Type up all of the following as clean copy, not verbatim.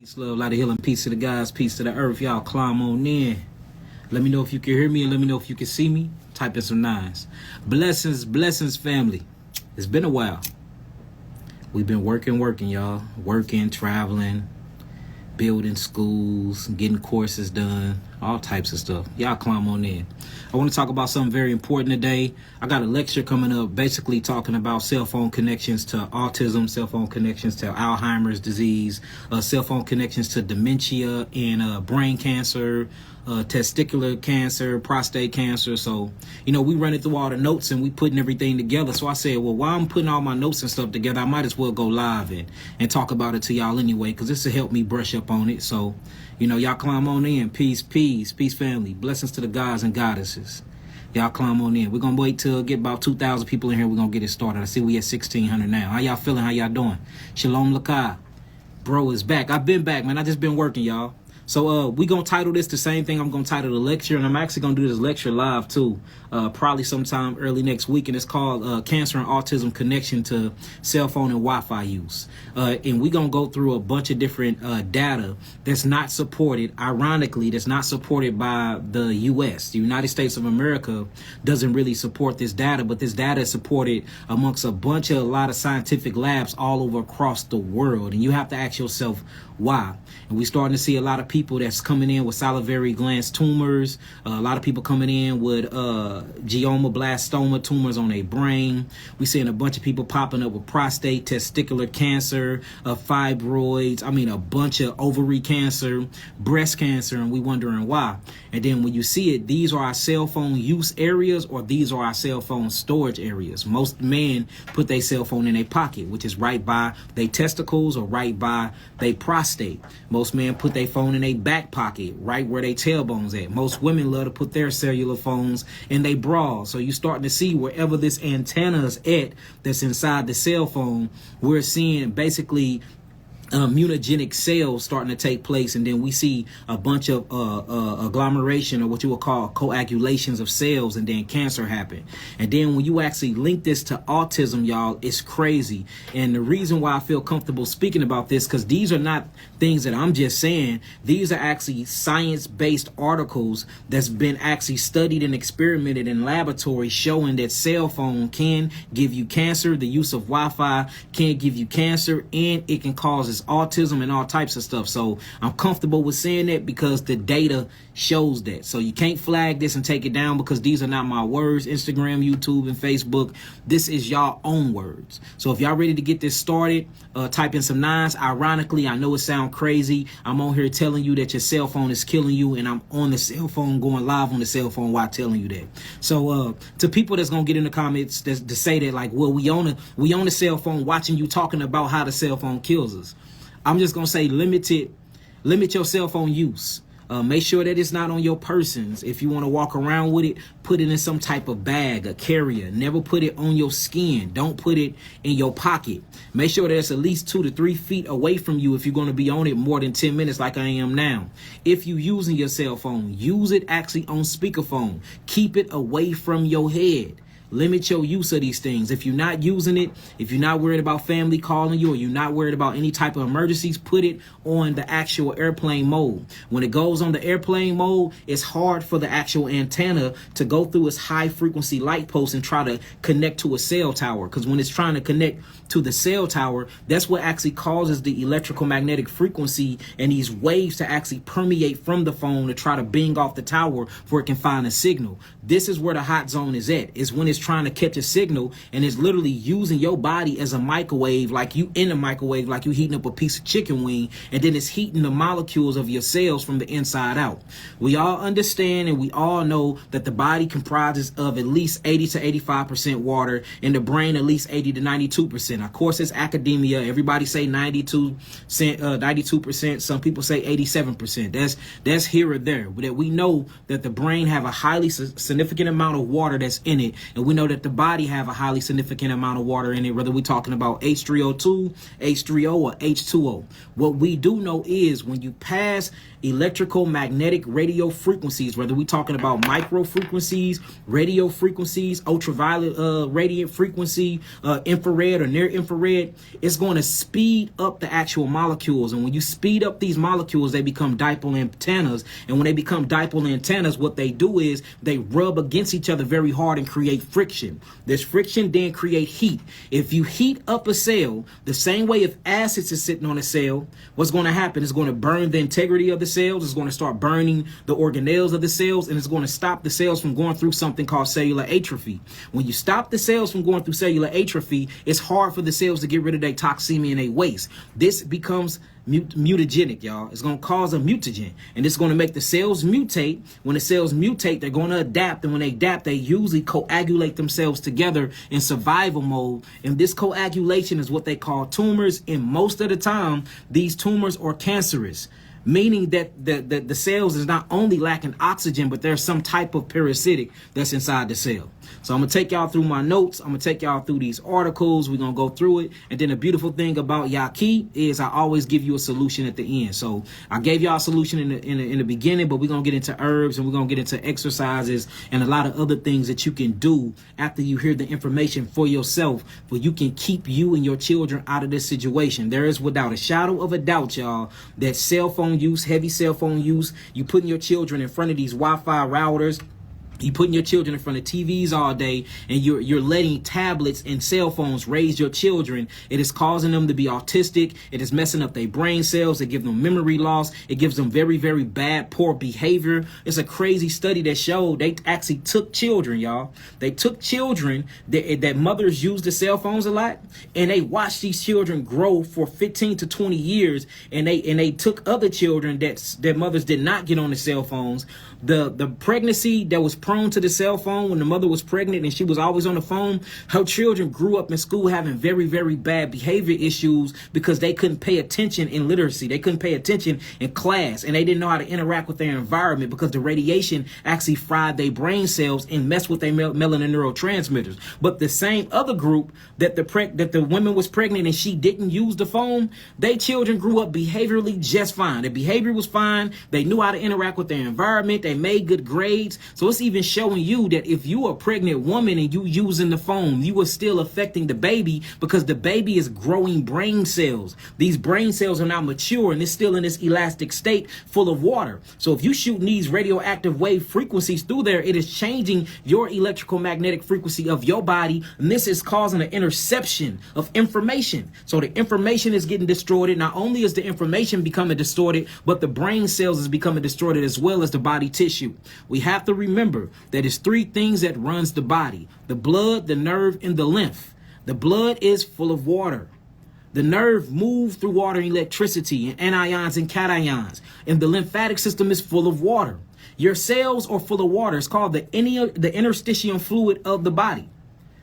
Peace, love, light of healing, peace to the guys, peace to the earth. Y'all climb on in. Let me know if you can hear me and let me know if you can see me. Type in some nines. Blessings, family. It's been a while. We've been working, y'all. Working, traveling, building schools, getting courses done, all types of stuff. Y'all climb on in. I want to talk about something very important today. I got a lecture coming up basically talking about cell phone connections to autism, cell phone connections to Alzheimer's disease, cell phone connections to dementia and brain cancer, testicular cancer, prostate cancer. So, we running through all the notes and we putting everything together. So I said, well, while I'm putting all my notes and stuff together, I might as well go live and talk about it to y'all anyway, because this will help me brush up on it. So, y'all climb on in. Peace, family. Blessings to the gods and goddesses. Y'all climb on in. We're going to wait till get about 2,000 people in here. We're going to get it started. I see we at 1,600 now. How y'all feeling? How y'all doing? Shalom Lakai. Bro is back. I've been back, man. I just been working, y'all. So we going to title this the same thing I'm going to title the lecture, and I'm actually going to do this lecture live too, probably sometime early next week, and it's called Cancer and Autism Connection to Cell Phone and Wi-Fi Use. And we're going to go through a bunch of different data that's not supported, ironically, that's not supported by the U.S. The United States of America doesn't really support this data, but this data is supported amongst a lot of scientific labs all over across the world, and you have to ask yourself, why? And we're starting to see a lot of people that's coming in with salivary gland tumors, a lot of people coming in with glioblastoma tumors on their brain. We're seeing a bunch of people popping up with prostate, testicular cancer, fibroids, a bunch of ovary cancer, breast cancer, and we wondering why. And then when you see it, these are our cell phone use areas, or these are our cell phone storage areas. Most men put their cell phone in their pocket, which is right by their testicles or right by their prostate. Most men put their phone in their back pocket, right where their tailbones at. Most women love to put their cellular phones in their bras. So you're starting to see wherever this antenna is at that's inside the cell phone, we're seeing basically immunogenic cells starting to take place, and then we see a bunch of agglomeration, or what you would call coagulations of cells, and then cancer happen. And then when you actually link this to autism, y'all, it's crazy. And the reason why I feel comfortable speaking about this, because these are not things that I'm just saying. These are actually science-based articles that's been actually studied and experimented in laboratories, showing that cell phone can give you cancer, the use of Wi-Fi can give you cancer, and it can cause autism and all types of stuff. So I'm comfortable with saying that because the data shows that. So you can't flag this and take it down, because these are not my words. Instagram, YouTube, and Facebook, this is y'all own words. So if y'all ready to get this started, type in some nines. Ironically, I know it sounds crazy. I'm on here telling you that your cell phone is killing you, and I'm on the cell phone, going live on the cell phone while telling you that. So to people that's gonna get in the comments to say that, like, well, we on a cell phone watching you talking about how the cell phone kills us, I'm just going to say limit your cell phone use. Make sure that it's not on your persons. If you want to walk around with it, put it in some type of bag, a carrier. Never put it on your skin. Don't put it in your pocket. Make sure that it's at least 2 to 3 feet away from you if you're going to be on it more than 10 minutes like I am now. If you're using your cell phone, use it actually on speakerphone. Keep it away from your head. Limit your use of these things. If you're not using it, if you're not worried about family calling you, or you're not worried about any type of emergencies, put it on the actual airplane mode. When it goes on the airplane mode, it's hard for the actual antenna to go through its high frequency light post and try to connect to a cell tower. Because when it's trying to connect to the cell tower, that's what actually causes the electrical magnetic frequency and these waves to actually permeate from the phone to try to bing off the tower before it can find a signal. This is where the hot zone is at. Is when it's trying to catch a signal, and it's literally using your body as a microwave, like you in a microwave, like you heating up a piece of chicken wing, and then it's heating the molecules of your cells from the inside out. We all understand and we all know that the body comprises of at least 80 to 85% water, and the brain at least 80 to 92%. Of course, it's academia. Everybody say 92%. Some people say 87%. That's here or there. But that we know that the brain have a highly significant amount of water that's in it, and we know that the body have a highly significant amount of water in it, whether we're talking about H3O2, H3O, or H2O. What we do know is when you pass electrical magnetic radio frequencies, whether we're talking about micro frequencies, radio frequencies, ultraviolet radiant frequency, infrared or near infrared, it's going to speed up the actual molecules. And when you speed up these molecules, they become dipole antennas. And when they become dipole antennas, what they do is they rub against each other very hard and create friction. This friction then create heat. If you heat up a cell, the same way if acids is sitting on a cell, what's going to happen is going to burn the integrity of the cells. It's going to start burning the organelles of the cells, and it's going to stop the cells from going through something called cellular atrophy. When you stop the cells from going through cellular atrophy, it's hard for the cells to get rid of their toxemia and their waste. This becomes mutagenic, y'all. It's going to cause a mutagen, and it's going to make the cells mutate. When the cells mutate, they're going to adapt, and when they adapt, they usually coagulate themselves together in survival mode, and this coagulation is what they call tumors, and most of the time, these tumors are cancerous, meaning that the cells is not only lacking oxygen, but there's some type of parasitic that's inside the cell. So I'm going to take y'all through my notes. I'm going to take y'all through these articles. We're going to go through it. And then the beautiful thing about Yahki is I always give you a solution at the end. So I gave y'all a solution in the beginning, but we're going to get into herbs, and we're going to get into exercises and a lot of other things that you can do after you hear the information for yourself, where you can keep you and your children out of this situation. There is without a shadow of a doubt, y'all, that cell phone use, heavy cell phone use, you putting your children in front of these Wi-Fi routers, you putting your children in front of TVs all day, and you're letting tablets and cell phones raise your children. It is causing them to be autistic. It is messing up their brain cells. It gives them memory loss. It gives them very, very bad, poor behavior. It's a crazy study that showed they actually took children, y'all. They took children that mothers use the cell phones a lot, and they watched these children grow for 15 to 20 years, and they took other children that mothers did not get on the cell phones. The pregnancy that was prone to the cell phone, when the mother was pregnant and she was always on the phone, her children grew up in school having very, very bad behavior issues because they couldn't pay attention in literacy. They couldn't pay attention in class, and they didn't know how to interact with their environment because the radiation actually fried their brain cells and messed with their melanin neurotransmitters. But the same other group that the woman was pregnant and she didn't use the phone, they children grew up behaviorally just fine. Their behavior was fine. They knew how to interact with their environment. They made good grades. So it's even showing you that if you are a pregnant woman and you using the phone, you are still affecting the baby because the baby is growing brain cells. These brain cells are not mature, and it's still in this elastic state full of water. So if you shooting these radioactive wave frequencies through there, it is changing your electrical magnetic frequency of your body, and this is causing an interception of information. So the information is getting distorted. Not only is the information becoming distorted, but the brain cells is becoming distorted as well as the body tissue. We have to remember that it's three things that runs the body: the blood, the nerve, and the lymph. The blood is full of water. The nerve moves through water and electricity and anions and cations. And the lymphatic system is full of water. Your cells are full of water. It's called the interstitium fluid of the body.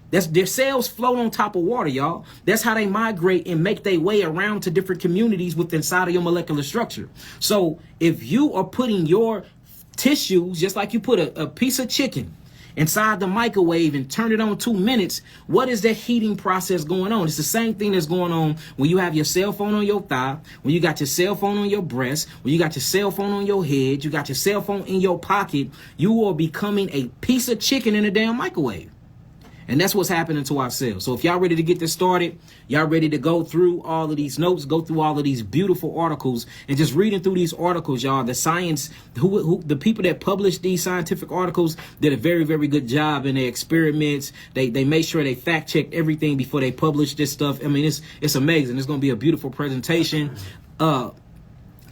Their cells float on top of water, y'all. That's how they migrate and make their way around to different communities within inside of your molecular structure. So if you are putting your tissues, just like you put a piece of chicken inside the microwave and turn it on 2 minutes, what is that heating process going on? It's the same thing that's going on when you have your cell phone on your thigh, when you got your cell phone on your breast, when you got your cell phone on your head, you got your cell phone in your pocket. You are becoming a piece of chicken in a damn microwave. And that's what's happening to our cells. So if y'all ready to get this started, y'all ready to go through all of these notes, go through all of these beautiful articles, and just reading through these articles, y'all, the science, the people that publish these scientific articles did a very, very good job in their experiments. They made sure they fact checked everything before they published this stuff. I mean, it's amazing. It's going to be a beautiful presentation.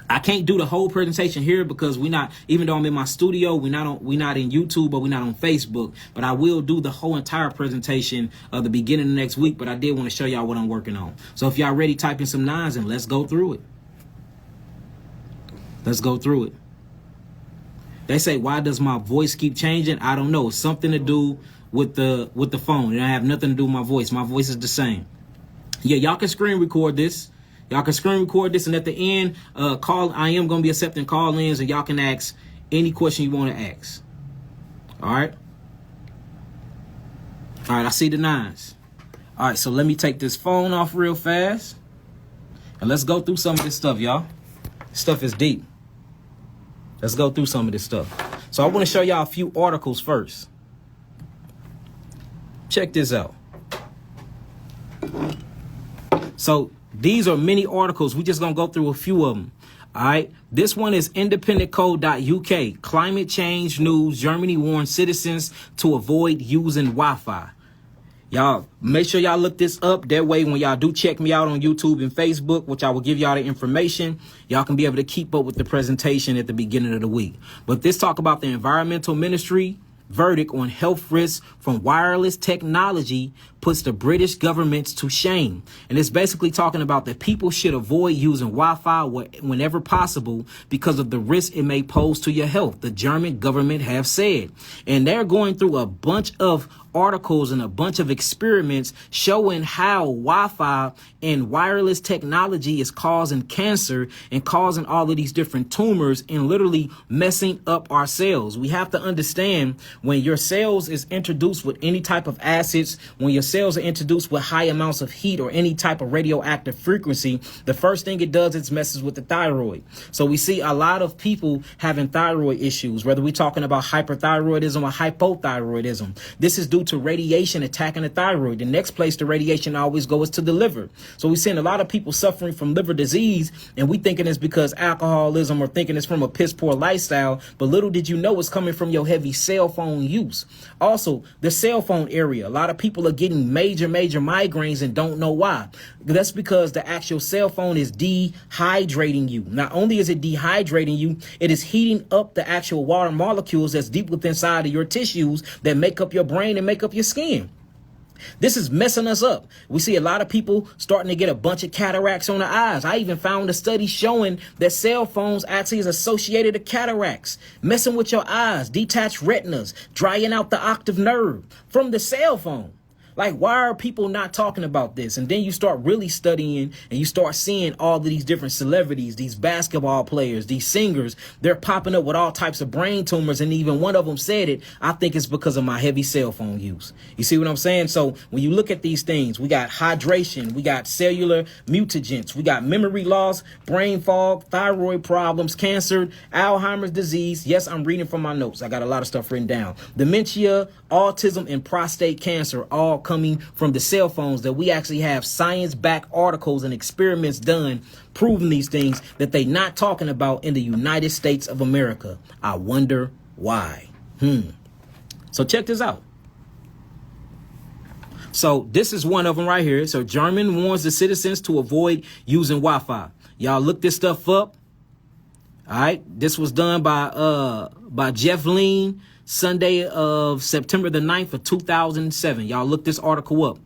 I can't do the whole presentation here because even though I'm in my studio, we're not in YouTube, or we're not on Facebook, but I will do the whole entire presentation of the beginning of next week. But I did want to show y'all what I'm working on. So if y'all ready, type in some 9s and let's go through it. Let's go through it. They say, why does my voice keep changing? I don't know. It's something to do with the phone. It don't have nothing to do with my voice. My voice is the same. Yeah, y'all can screen record this. Y'all can screen record this, and at the end, I am going to be accepting call-ins, and y'all can ask any question you want to ask. All right? All right, I see the 9s. All right, so let me take this phone off real fast. And let's go through some of this stuff, y'all. This stuff is deep. Let's go through some of this stuff. So I want to show y'all a few articles first. Check this out. So these are many articles. We're just going to go through a few of them. All right. This one is independentcode.uk. Climate change news. Germany warns citizens to avoid using Wi-Fi. Y'all, make sure y'all look this up. That way, when y'all do check me out on YouTube and Facebook, which I will give y'all the information, y'all can be able to keep up with the presentation at the beginning of the week. But this talk about the environmental ministry verdict on health risks from wireless technology puts the British government to shame. And it's basically talking about that people should avoid using Wi-Fi whenever possible because of the risk it may pose to your health, the German government have said. And they're going through a bunch of articles and a bunch of experiments showing how Wi-Fi and wireless technology is causing cancer and causing all of these different tumors and literally messing up our cells. We have to understand when your cells is introduced with any type of acids, when your cells are introduced with high amounts of heat or any type of radioactive frequency, the first thing it does is messes with the thyroid. So we see a lot of people having thyroid issues, whether we're talking about hyperthyroidism or hypothyroidism. This is due to radiation attacking the thyroid. The next place the radiation always goes to the liver. So we're seeing a lot of people suffering from liver disease, and we thinking it's because alcoholism or thinking it's from a piss poor lifestyle. But little did you know it's coming from your heavy cell phone use. Also, the cell phone area. A lot of people are getting major migraines and don't know why. That's because the actual cell phone is dehydrating you. Not only is it dehydrating you, it is heating up the actual water molecules that's deep within inside of your tissues that make up your brain and make up your skin. This is messing us up. We see a lot of people starting to get a bunch of cataracts on the eyes. I even found a study showing that cell phones actually is associated to cataracts, messing with your eyes, detached retinas, drying out the octave nerve from the cell phone. Like, why are people not talking about this? And then you start really studying and you start seeing all of these different celebrities, these basketball players, these singers, they're popping up with all types of brain tumors. And even one of them said it, I think it's because of my heavy cell phone use. You see what I'm saying? So when you look at these things, we got hydration, we got cellular mutagens, we got memory loss, brain fog, thyroid problems, cancer, Alzheimer's disease. Yes, I'm reading from my notes. I got a lot of stuff written down. Dementia, autism, and prostate cancer, all coming from the cell phones that we actually have science-backed articles and experiments done proving these things that they not talking about in the United States of America. I wonder why. So check this out. So this is one of them right here. So German warns the citizens to avoid using Wi-Fi. Y'all look this stuff up. All right. This was done by Jeff Lean, Sunday of September the 9th of 2007. Y'all look this article up.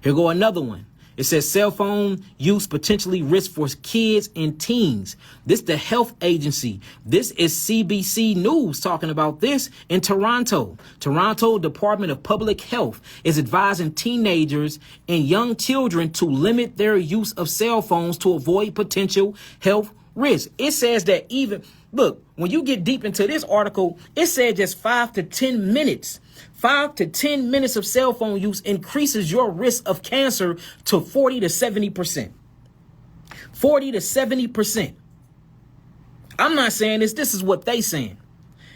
Here go another one. It says cell phone use potentially risk for kids and teens. This the health agency. This is CBC News talking about this in Toronto. Toronto Department of Public Health is advising teenagers and young children to limit their use of cell phones to avoid potential health risk. It says that even, look, when you get deep into this article, it said just 5 to 10 minutes. 5 to 10 minutes of cell phone use increases your risk of cancer to 40 to 70%. 40 to 70%. I'm not saying this. This is what they saying.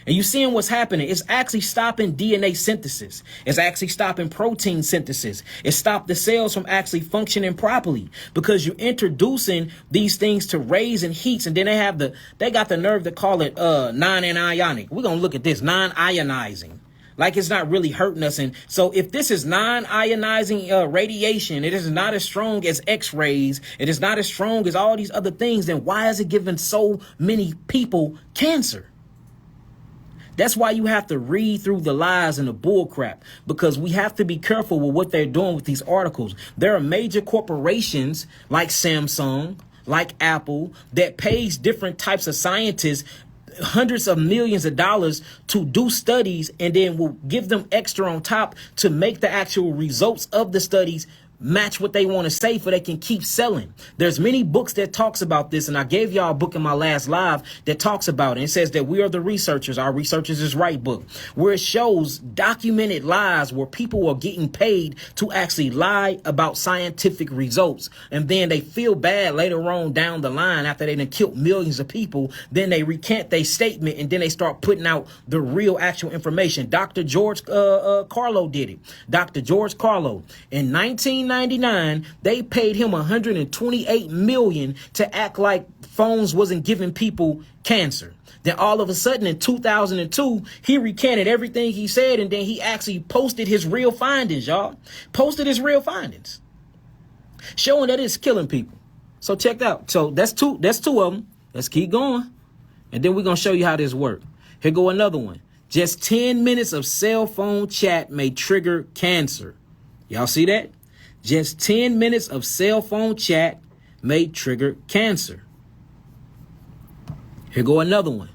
And you seeing what's happening. It's actually stopping DNA synthesis. It's actually stopping protein synthesis. It stopped the cells from actually functioning properly because you're introducing these things to raise and heats. And then they got the nerve to call it non-anionic. We're going to look at this non-ionizing. Like it's not really hurting us. And so if this is non-ionizing radiation, it is not as strong as X-rays. It is not as strong as all these other things. Then why is it giving so many people cancer? That's why you have to read through the lies and the bull crap, because we have to be careful with what they're doing with these articles. There are major corporations like Samsung, like Apple, that pays different types of scientists hundreds of millions of dollars to do studies and then will give them extra on top to make the actual results of the studies match what they want to say for they can keep selling. There's many books that talks about this, and I gave y'all a book in my last live that talks about it. It says that we are the researchers. Our researchers is right book, where it shows documented lies where people are getting paid to actually lie about scientific results, and then they feel bad later on down the line after they done killed millions of people. Then they recant their statement, and then they start putting out the real actual information. Dr. George Carlo did it. Dr. George Carlo in 1999, they paid him $128 million to act like phones wasn't giving people cancer. Then all of a sudden in 2002, he recanted everything he said, and then he actually posted his real findings, y'all. Posted his real findings, showing that it's killing people. So check out. So that's two of them. Let's keep going, and then we're gonna show you how this works. Here go another one. Just 10 minutes of cell phone chat may trigger cancer. Y'all see that? Just 10 minutes of cell phone chat may trigger cancer. Here go another one.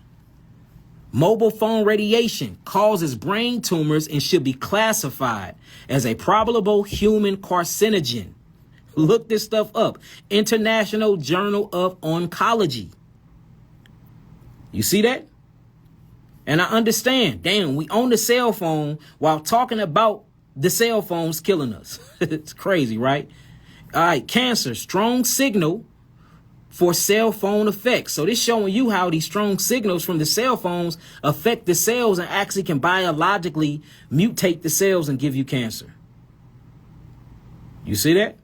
Mobile phone radiation causes brain tumors and should be classified as a probable human carcinogen. Look this stuff up. International Journal of Oncology. You see that? And I understand, damn, we own the cell phone while talking about the cell phones killing us. It's crazy, right? All right, cancer, strong signal for cell phone effects. So this showing you how these strong signals from the cell phones affect the cells and actually can biologically mutate the cells and give you cancer. You see that?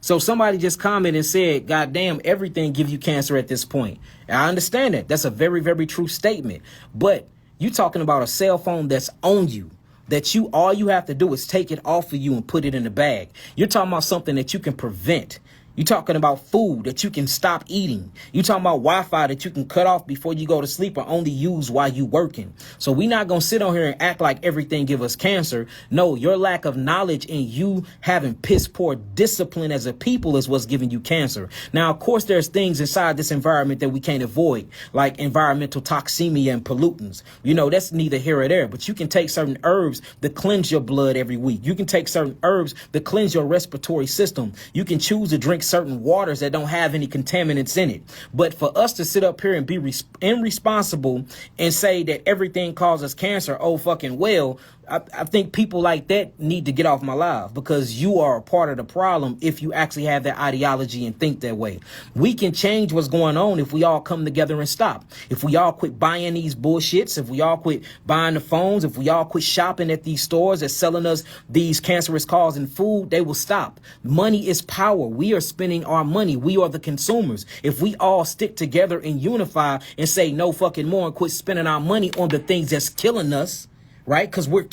So somebody just commented and said, God damn, everything give you cancer at this point. And I understand that. That's a very, very true statement. But you talking about a cell phone that's on you, that all you have to do is take it off of you and put it in a bag. You're talking about something that you can prevent. You're talking about food that you can stop eating. You're talking about Wi-Fi that you can cut off before you go to sleep or only use while you working. So we're not going to sit on here and act like everything give us cancer. No, your lack of knowledge and you having piss poor discipline as a people is what's giving you cancer. Now, of course, there's things inside this environment that we can't avoid, like environmental toxemia and pollutants. You know, that's neither here or there, but you can take certain herbs that cleanse your blood every week. You can take certain herbs that cleanse your respiratory system. You can choose to drink certain waters that don't have any contaminants in it. But for us to sit up here and be irresponsible and say that everything causes cancer, oh fucking well, I think people like that need to get off my live, because you are a part of the problem if you actually have that ideology and think that way. We can change what's going on if we all come together and stop. If we all quit buying these bullshits, if we all quit buying the phones, if we all quit shopping at these stores that's selling us these cancerous causing food, they will stop. Money is power. We are spending our money. We are the consumers. If we all stick together and unify and say no fucking more and quit spending our money on the things that's killing us, right? Because we're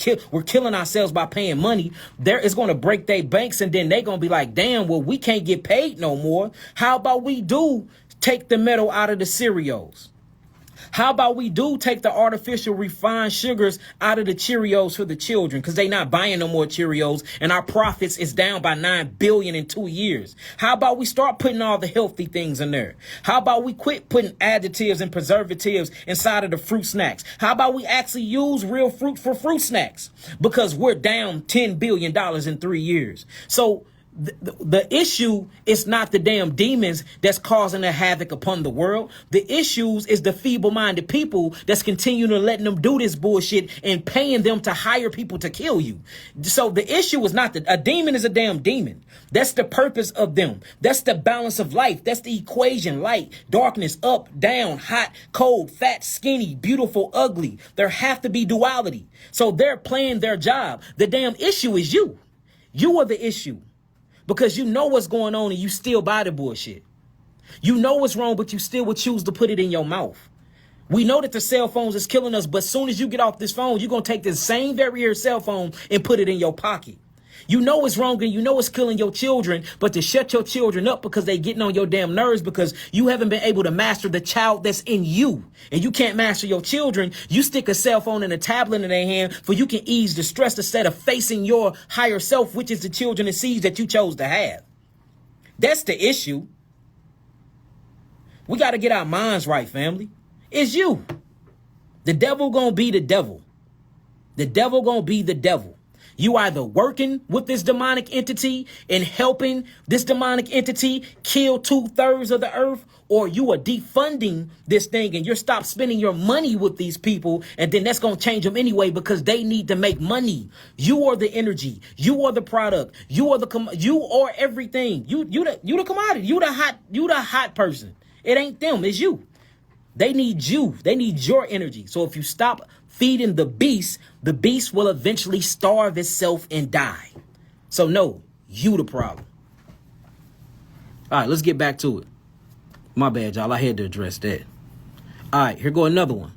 killing ourselves by paying money. There is going to break their banks, and then they're going to be like, damn, well, we can't get paid no more. How about we do take the metal out of the cereals? How about we do take the artificial refined sugars out of the Cheerios for the children, because they not buying no more Cheerios and our profits is down by $9 billion in 2 years. How about we start putting all the healthy things in there? How about we quit putting additives and preservatives inside of the fruit snacks? How about we actually use real fruit for fruit snacks, because we're down $10 billion in 3 years. So the issue is not the damn demons that's causing the havoc upon the world. The issues is the feeble-minded people that's continuing to letting them do this bullshit and paying them to hire people to kill you. So the issue is not a demon is a damn demon. That's the purpose of them. That's the balance of life. That's the equation. Light, darkness, up, down, hot, cold, fat, skinny, beautiful, ugly. There have to be duality. So they're playing their job. The damn issue is you. You are the issue. Because you know what's going on and you still buy the bullshit. You know what's wrong, but you still would choose to put it in your mouth. We know that the cell phones is killing us, but as soon as you get off this phone, you're going to take this same very cell phone and put it in your pocket. You know it's wrong and you know it's killing your children, but to shut your children up because they getting on your damn nerves because you haven't been able to master the child that's in you. And you can't master your children. You stick a cell phone and a tablet in their hand for you can ease the stress instead of facing your higher self, which is the children and seeds that you chose to have. That's the issue. We got to get our minds right, family. It's you. The devil gonna be the devil. The devil gonna be the devil. You either working with this demonic entity and helping this demonic entity kill 2/3 of the earth, or you are defunding this thing and you're stop spending your money with these people, and then that's going to change them anyway because they need to make money. You are the energy. You are the product. You are everything. You the commodity. You the hot person. It ain't them. It's you. They need you. They need your energy. So if you stop feeding the beast will eventually starve itself and die. So no, you the problem. All right, let's get back to it. My bad, y'all. I had to address that. All right, here go another one.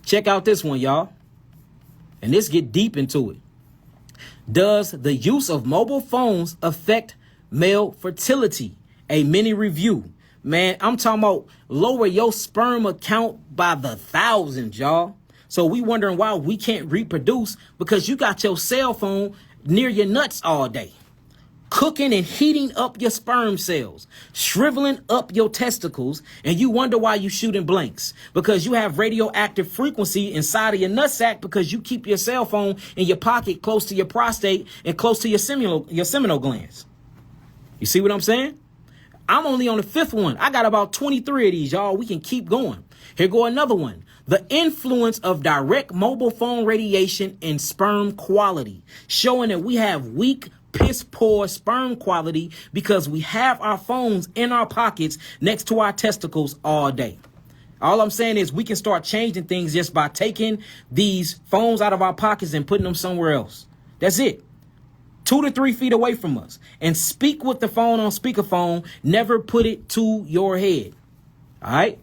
Check out this one, y'all. And let's get deep into it. Does the use of mobile phones affect male fertility? A mini review. Man, I'm talking about lower your sperm count by the thousands, y'all. So we wondering why we can't reproduce because you got your cell phone near your nuts all day, cooking and heating up your sperm cells, shriveling up your testicles, and you wonder why you shooting blanks because you have radioactive frequency inside of your nutsack because you keep your cell phone in your pocket close to your prostate and close to your seminal glands. You see what I'm saying? I'm only on the 5th one. I got about 23 of these, y'all. We can keep going. Here go another one. The influence of direct mobile phone radiation in sperm quality, showing that we have weak, piss poor sperm quality because we have our phones in our pockets next to our testicles all day. All I'm saying is we can start changing things just by taking these phones out of our pockets and putting them somewhere else. That's it. 2 to 3 feet away from us, and speak with the phone on speakerphone. Never put it to your head. All right.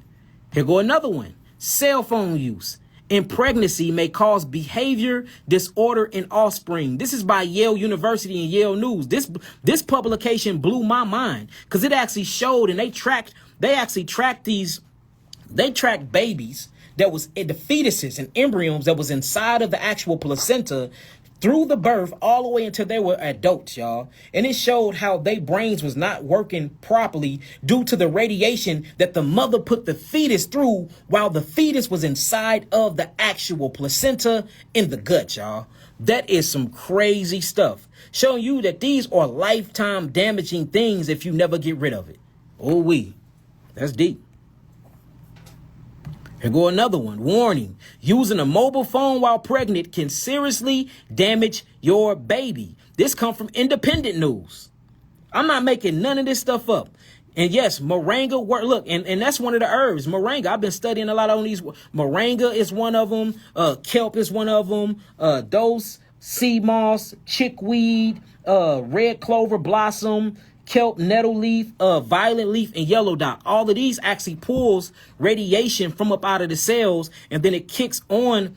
Here go another one. Cell phone use in pregnancy may cause behavior disorder in offspring. This is by Yale University and Yale News. This publication blew my mind because it actually showed, and they tracked babies that was in the fetuses and embryos that was inside of the actual placenta through the birth all the way until they were adults, y'all. And it showed how their brains was not working properly due to the radiation that the mother put the fetus through while the fetus was inside of the actual placenta in the gut, y'all. That is some crazy stuff, showing you that these are lifetime damaging things if you never get rid of it. That's deep. Here go another one. Warning. Using a mobile phone while pregnant can seriously damage your baby. This comes from Independent News. I'm not making none of this stuff up. And yes, moringa work. Look, and that's one of the herbs. Moringa. I've been studying a lot on these. Moringa is one of them. Kelp is one of them. Dose, sea moss, chickweed, red clover blossom, kelp, nettle leaf, violet leaf, and yellow dot. All of these actually pulls radiation from up out of the cells, and then it kicks on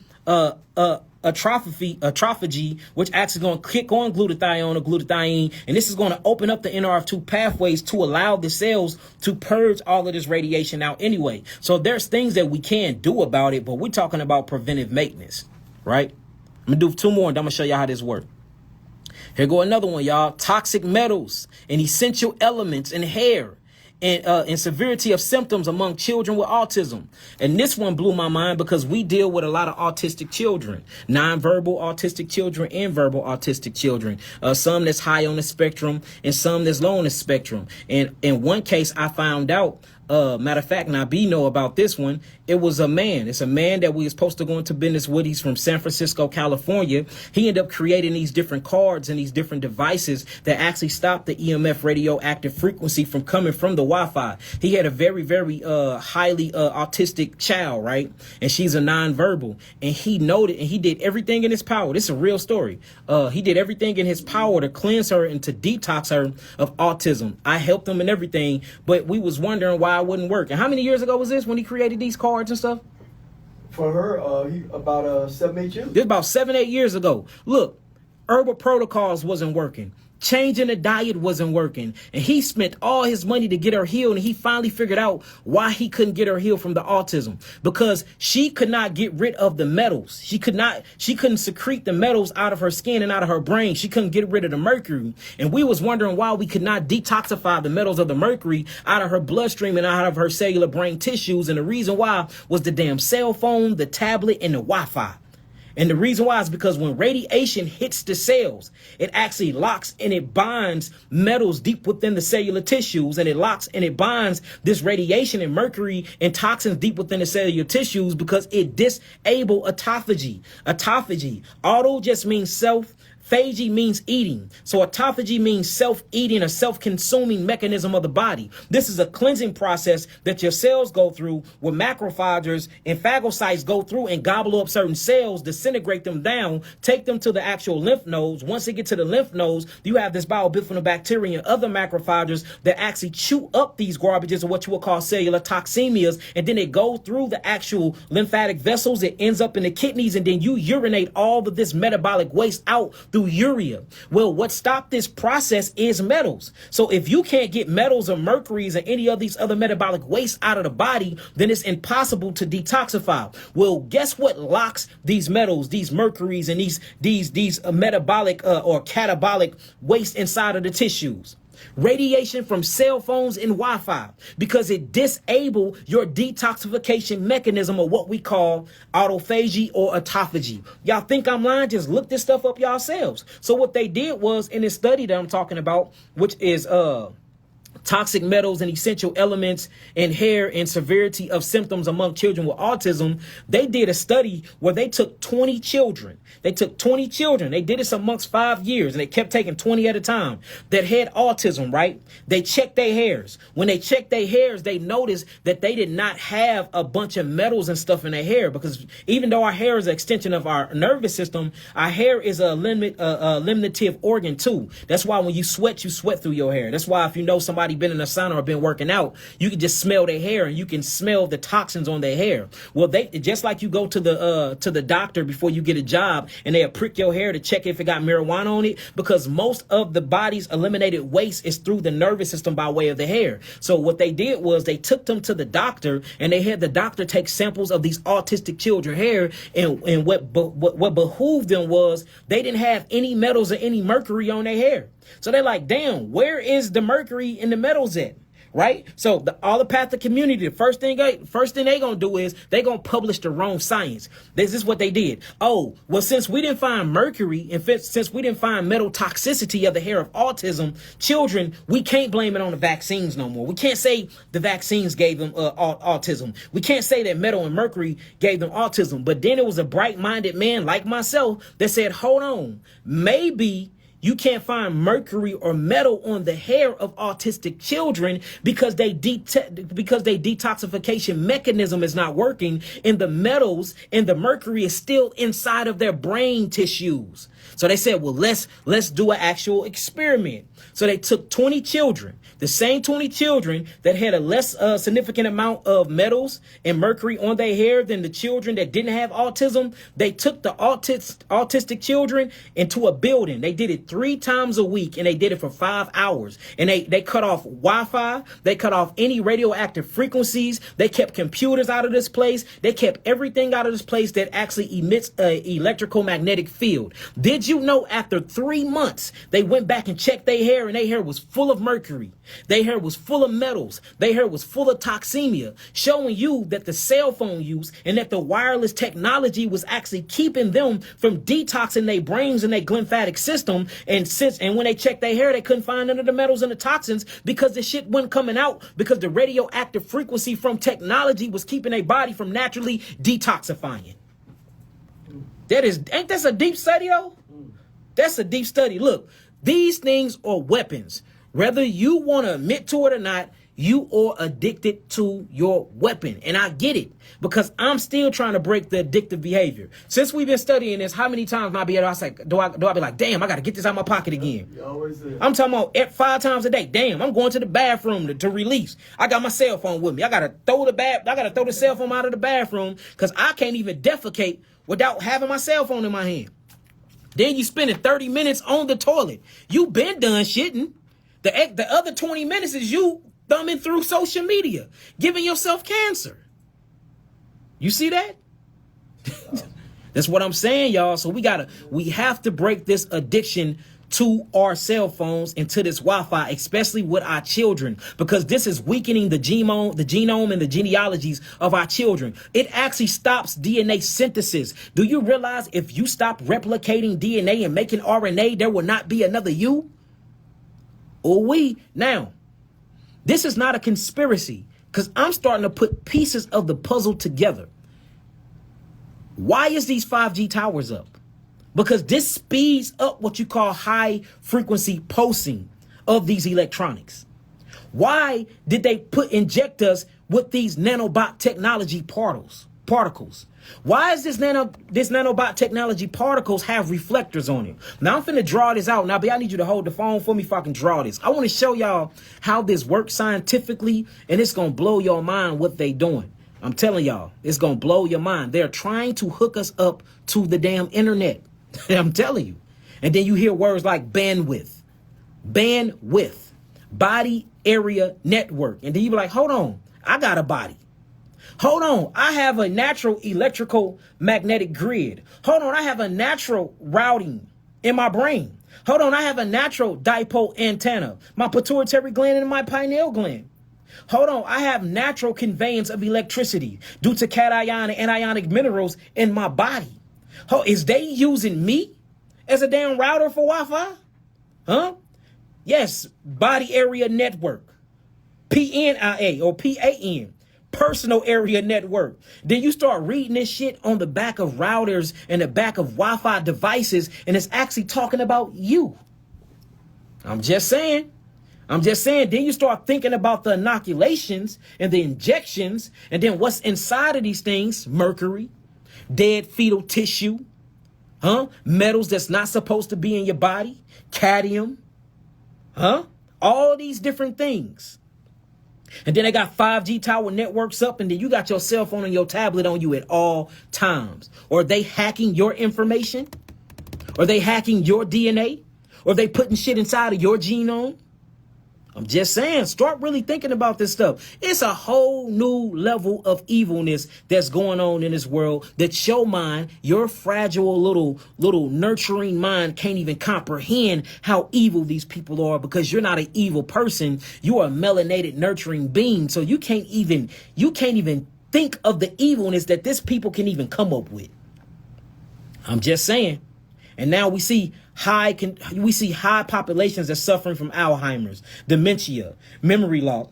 autophagy, which actually going to kick on glutathione or glutathione, and this is going to open up the NRF2 pathways to allow the cells to purge all of this radiation out anyway. So there's things that we can do about it, but we're talking about preventive maintenance, right? I'm going to do 2 more, and I'm going to show you how this works. Here go another one, y'all. Toxic metals and essential elements in hair and severity of symptoms among children with autism. And this one blew my mind because we deal with a lot of autistic children, nonverbal autistic children and verbal autistic children, some that's high on the spectrum and some that's low on the spectrum. And in one case, I found out, matter of fact, Nabi know about this one. It was a man. It's a man that we was supposed to go into business with. He's from San Francisco, California. He ended up creating these different cards and these different devices that actually stop the EMF radioactive frequency from coming from the Wi-Fi. He had a very, very highly autistic child, right? And she's a nonverbal. And he noted and he did everything in his power. This is a real story. He did everything in his power to cleanse her and to detox her of autism. I helped him and everything, but we was wondering why it wouldn't work. And how many years ago was this when he created these cards and stuff? For her, about 7-8 years. This about 7-8 years ago. Look, herbal protocols wasn't working. Changing the diet wasn't working. And he spent all his money to get her healed. And he finally figured out why he couldn't get her healed from the autism. Because she could not get rid of the metals. She couldn't secrete the metals out of her skin and out of her brain. She couldn't get rid of the mercury. And we was wondering why we could not detoxify the metals of the mercury out of her bloodstream and out of her cellular brain tissues. And the reason why was the damn cell phone, the tablet, and the Wi-Fi. And the reason why is because when radiation hits the cells, it actually locks and it binds metals deep within the cellular tissues, and it locks and it binds this radiation and mercury and toxins deep within the cellular tissues because it disable autophagy. Autophagy. Auto just means self. Phagy means eating. So autophagy means self-eating, a self-consuming mechanism of the body. This is a cleansing process that your cells go through, where macrophages and phagocytes go through and gobble up certain cells, disintegrate them down, take them to the actual lymph nodes. Once they get to the lymph nodes, you have this bifidobacteria and other macrophages that actually chew up these garbages, or what you would call cellular toxemias, and then it go through the actual lymphatic vessels. It ends up in the kidneys, and then you urinate all of this metabolic waste out through urea. Well, what stopped this process is metals. So if you can't get metals or mercuries or any of these other metabolic wastes out of the body, then it's impossible to detoxify. Well, guess what locks these metals, these mercuries, and these metabolic or catabolic waste inside of the tissues? Radiation from cell phones and Wi-Fi, because it disable your detoxification mechanism, or what we call autophagy or autophagy. Y'all think I'm lying? Just look this stuff up yourselves. So what they did was, in this study that I'm talking about, which is toxic metals and essential elements in hair and severity of symptoms among children with autism, they did a study where they took 20 children. They did this amongst 5 years, and they kept taking 20 at a time that had autism, right? They checked their hairs. When they checked their hairs, they noticed that they did not have a bunch of metals and stuff in their hair, because even though our hair is an extension of our nervous system, our hair is a eliminative organ too. That's why when you sweat through your hair. That's why if you know somebody been in a sauna or been working out, you can just smell their hair, and you can smell the toxins on their hair. Well, they just like you go to the doctor before you get a job, and they'll prick your hair to check if it got marijuana on it, because most of the body's eliminated waste is through the nervous system by way of the hair. So what they did was they took them to the doctor, and they had the doctor take samples of these autistic children's hair, and what behooved them was they didn't have any metals or any mercury on their hair. So they're like, damn, where is the mercury and the metals at? Right? So the allopathic community, the first thing they gonna do is they gonna publish the wrong science. This is what they did. Oh, well, since we didn't find mercury, and since we didn't find metal toxicity of the hair of autism children, we can't blame it on the vaccines no more. We can't say the vaccines gave them autism. We can't say that metal and mercury gave them autism. But then it was a bright-minded man like myself that said, hold on, maybe you can't find mercury or metal on the hair of autistic children because they detoxification mechanism is not working, and the metals and the mercury is still inside of their brain tissues. So they said, well, let's do an actual experiment. So they took 20 children, the same 20 children that had a less significant amount of metals and mercury on their hair than the children that didn't have autism. They took the autistic children into a building. They did it 3 times a week, and they did it for 5 hours. And they cut off Wi-Fi. They cut off any radioactive frequencies. They kept computers out of this place. They kept everything out of this place that actually emits an electrical magnetic field. Did you know after 3 months, they went back and checked their hair, and their hair was full of mercury. Their hair was full of metals. Their hair was full of toxemia, showing you that the cell phone use and that the wireless technology was actually keeping them from detoxing their brains and their lymphatic system. And when they checked their hair, they couldn't find none of the metals and the toxins because the shit wasn't coming out, because the radioactive frequency from technology was keeping their body from naturally detoxifying. Ain't that a deep study though? That's a deep study. Look, these things are weapons. Whether you want to admit to it or not, you are addicted to your weapon. And I get it, because I'm still trying to break the addictive behavior. Since we've been studying this, how many times do I be like, damn, I got to get this out of my pocket again? I'm talking about 5 times a day. Damn, I'm going to the bathroom to release. I got my cell phone with me. I got to throw the cell phone out of the bathroom because I can't even defecate without having my cell phone in my hand. Then you spending 30 minutes on the toilet. You been done shitting. The other 20 minutes is you thumbing through social media, giving yourself cancer. You see that? That's what I'm saying, y'all. So we have to break this addiction to our cell phones and to this Wi-Fi, especially with our children, because this is weakening the genome and the genealogies of our children. It actually stops DNA synthesis. Do you realize if you stop replicating DNA and making RNA, there will not be another you? Now, this is not a conspiracy, because I'm starting to put pieces of the puzzle together. Why is these 5G towers up? Because this speeds up what you call high frequency pulsing of these electronics. Why did they inject us with these nanobot technology particles? Why is this nanobot technology particles have reflectors on it? Now I'm finna draw this out. Now, but I need you to hold the phone for me if I can draw this. I want to show y'all how this works scientifically, and it's gonna blow your mind what they doing. I'm telling y'all, it's gonna blow your mind. They're trying to hook us up to the damn internet. I'm telling you. And then you hear words like bandwidth, body area network. And then you be like, hold on, I got a body. Hold on, I have a natural electrical magnetic grid. Hold on, I have a natural routing in my brain. Hold on, I have a natural dipole antenna, my pituitary gland and my pineal gland. Hold on, I have natural conveyance of electricity due to cation and anionic minerals in my body. Oh, is they using me as a damn router for Wi-Fi? Huh? Yes, body area network. PNIA or PAN. Personal area network. Then you start reading this shit on the back of routers and the back of Wi-Fi devices, and it's actually talking about you. I'm just saying. Then you start thinking about the inoculations and the injections, and then what's inside of these things: mercury, dead fetal tissue, metals that's not supposed to be in your body, cadmium, all these different things. And then they got 5G tower networks up, and then you got your cell phone and your tablet on you at all times. Or are they hacking your information? Or are they hacking your DNA? Or are they putting shit inside of your genome? I'm just saying, start really thinking about this stuff. It's a whole new level of evilness that's going on in this world that your mind, your fragile little nurturing mind can't even comprehend how evil these people are, because you're not an evil person. You are a melanated nurturing being. So you can't even think of the evilness that this people can even come up with. I'm just saying. And now we see high populations that's suffering from Alzheimer's, dementia, memory loss,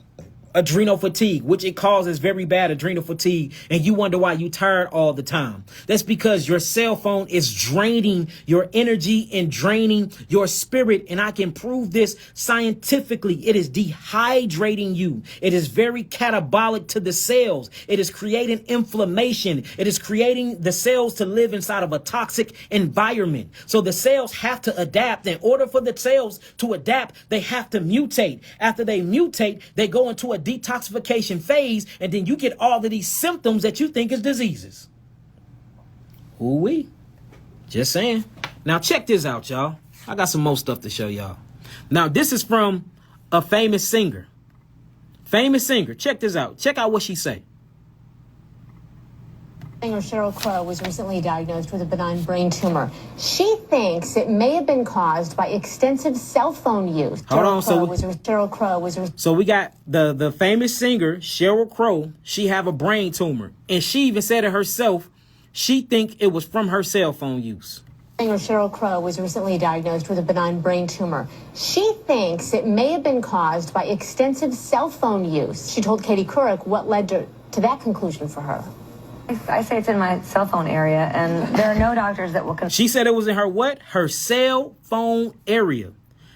adrenal fatigue, which it causes very bad adrenal fatigue. And you wonder why you tired all the time. That's because your cell phone is draining your energy and draining your spirit. And I can prove this scientifically. It is dehydrating you. It is very catabolic to the cells. It is creating inflammation. It is creating the cells to live inside of a toxic environment. So the cells have to adapt. In order for the cells to adapt, they have to mutate. After they mutate, they go into a detoxification phase, and then you get all of these symptoms that you think is diseases. Ooh-wee. Just saying. Now check this out, y'all. I got some more stuff to show y'all. Now this is from a famous singer. Check this out. Check out what she say. Singer Sheryl Crow was recently diagnosed with a benign brain tumor. She thinks it may have been caused by extensive cell phone use. Sheryl Crow was. So we got the famous singer Sheryl Crow. She have a brain tumor, and she even said it herself. She think it was from her cell phone use. Singer Sheryl Crow was recently diagnosed with a benign brain tumor. She thinks it may have been caused by extensive cell phone use. She told Katie Couric what led to that conclusion for her. I say it's in my cell phone area, and there are no doctors that will. She said it was in her what? Her cell phone area.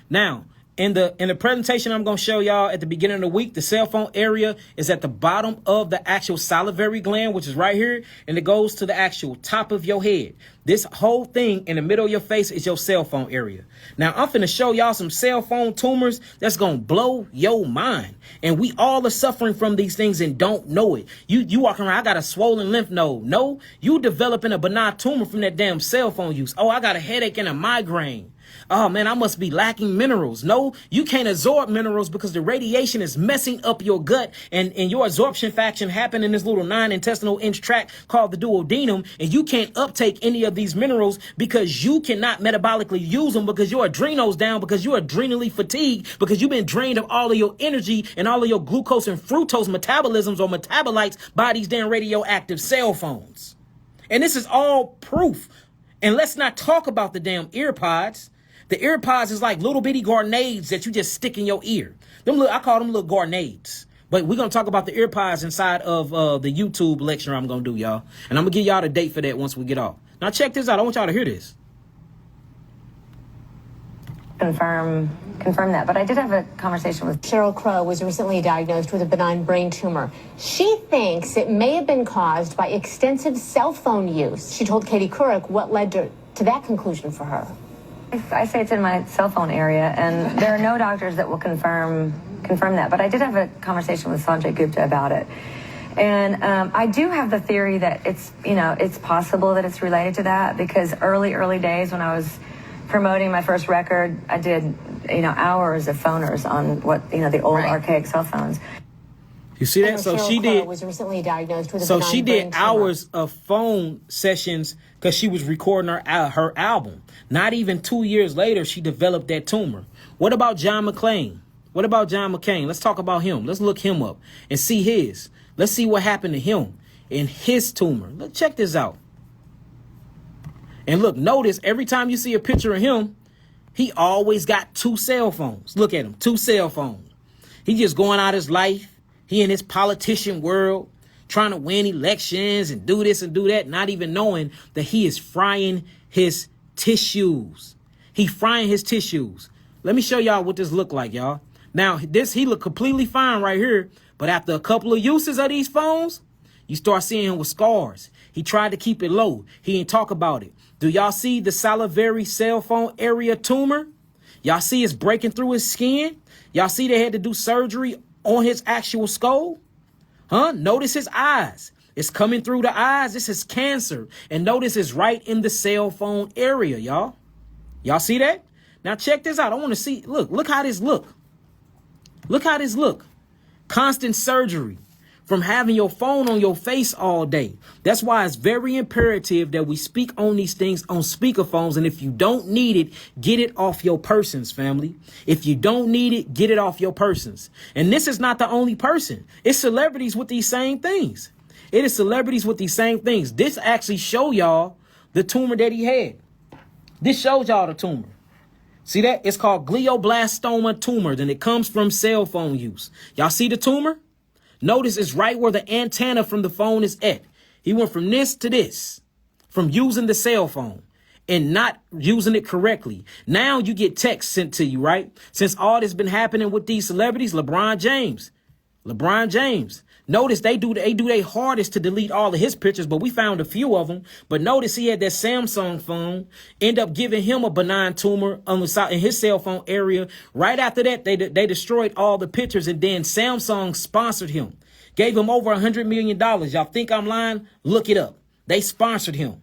Now, in the presentation I'm going to show y'all at the beginning of the week, the cell phone area is at the bottom of the actual salivary gland, which is right here, and it goes to the actual top of your head. This whole thing in the middle of your face is your cell phone area. Now, I'm finna show y'all some cell phone tumors that's going to blow your mind. And we all are suffering from these things and don't know it. You walking around, I got a swollen lymph node. No, you developing a benign tumor from that damn cell phone use. Oh, I got a headache and a migraine. Oh man, I must be lacking minerals. No, you can't absorb minerals because the radiation is messing up your gut, and your absorption fraction happen in this little 9 intestinal inch tract called the duodenum, and you can't uptake any of these minerals because you cannot metabolically use them because your adrenals down, because you're adrenally fatigued, because you've been drained of all of your energy and all of your glucose and fructose metabolisms or metabolites by these damn radioactive cell phones. And this is all proof. And let's not talk about the damn ear pods. The ear pods is like little bitty grenades that you just stick in your ear. I call them little grenades. But we're going to talk about the ear pods inside of the YouTube lecture I'm going to do, y'all. And I'm going to give y'all the date for that once we get off. Now check this out. I want y'all to hear this. Confirm that. But I did have a conversation with Cheryl Crow was recently diagnosed with a benign brain tumor. She thinks it may have been caused by extensive cell phone use. She told Katie Couric what led to that conclusion for her. I say it's in my cell phone area, and there are no doctors that will confirm that. But I did have a conversation with Sanjay Gupta about it. And I do have the theory that it's possible that it's related to that, because early days when I was promoting my first record, I did, hours of phoners on the old archaic cell phones. You see that? So she did. Was recently diagnosed with a so benign she brain did tumor. hours of phone sessions because she was recording her album. Not even 2 years later, she developed that tumor. What about John McClane? What about John McCain? Let's talk about him. Let's look him up and see his. Let's see what happened to him and his tumor. Let's check this out. And look, notice every time you see a picture of him, he always got 2 cell phones. Look at him, 2 cell phones. He just going out his life. He in his politician world, trying to win elections and do this and do that, not even knowing that he is frying his tissues. He frying his tissues. Let me show y'all what this look like, y'all. Now, he look completely fine right here, but after a couple of uses of these phones, you start seeing him with scars. He tried to keep it low. He ain't talk about it. Do y'all see the salivary cell phone area tumor? Y'all see it's breaking through his skin? Y'all see they had to do surgery on his actual skull? Notice his eyes. It's coming through the eyes. This is cancer. And notice it's right in the cell phone area, y'all. Y'all see that? Now check this out. I want to see. Look how this look. Look how this look. Constant surgery from having your phone on your face all day. That's why it's very imperative that we speak on these things on speakerphones. And if you don't need it, get it off your persons, family. If you don't need it, get it off your persons. And this is not the only person. It's celebrities with these same things. It is celebrities with these same things. This actually show y'all the tumor that he had. This shows y'all the tumor. See that? It's called glioblastoma tumor. Then it comes from cell phone use. Y'all see the tumor? Notice it's right where the antenna from the phone is at. He went from this to this, from using the cell phone and not using it correctly. Now you get text sent to you, right? Since all this been happening with these celebrities, LeBron James. Notice they do their hardest to delete all of his pictures, but we found a few of them. But notice he had that Samsung phone, end up giving him a benign tumor on the side in his cell phone area. Right after that, they destroyed all the pictures, and then Samsung sponsored him, gave him over $100 million. Y'all think I'm lying? Look it up. They sponsored him.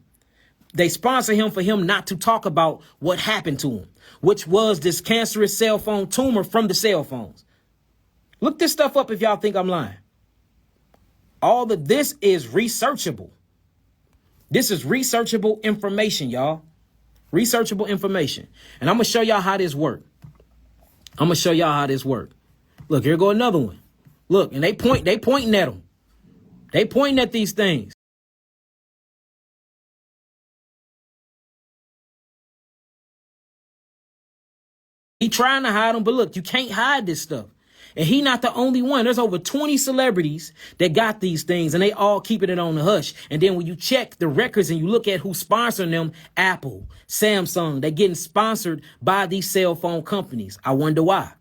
They sponsored him for him not to talk about what happened to him, which was this cancerous cell phone tumor from the cell phones. Look this stuff up if y'all think I'm lying. All of this is researchable. This is researchable information, y'all. Researchable information. And I'm going to show y'all how this works. Look, here go another one. Look, and they pointing at them. They pointing at these things. He trying to hide them, but look, you can't hide this stuff. And he not the only one. There's over 20 celebrities that got these things, and they all keeping it on the hush. And then when you check the records and you look at who's sponsoring them, Apple, Samsung, they're getting sponsored by these cell phone companies. I wonder why.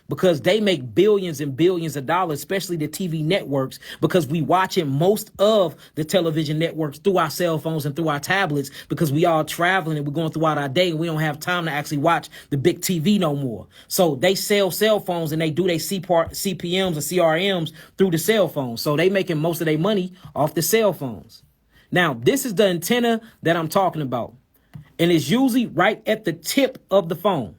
Because they make billions and billions of dollars, especially the TV networks, because we watching most of the television networks through our cell phones and through our tablets, because we all traveling and we're going throughout our day and we don't have time to actually watch the big TV no more. So they sell cell phones and they do their CPMs and CRMs through the cell phones. So they making most of their money off the cell phones. Now, this is the antenna that I'm talking about. And it's usually right at the tip of the phone.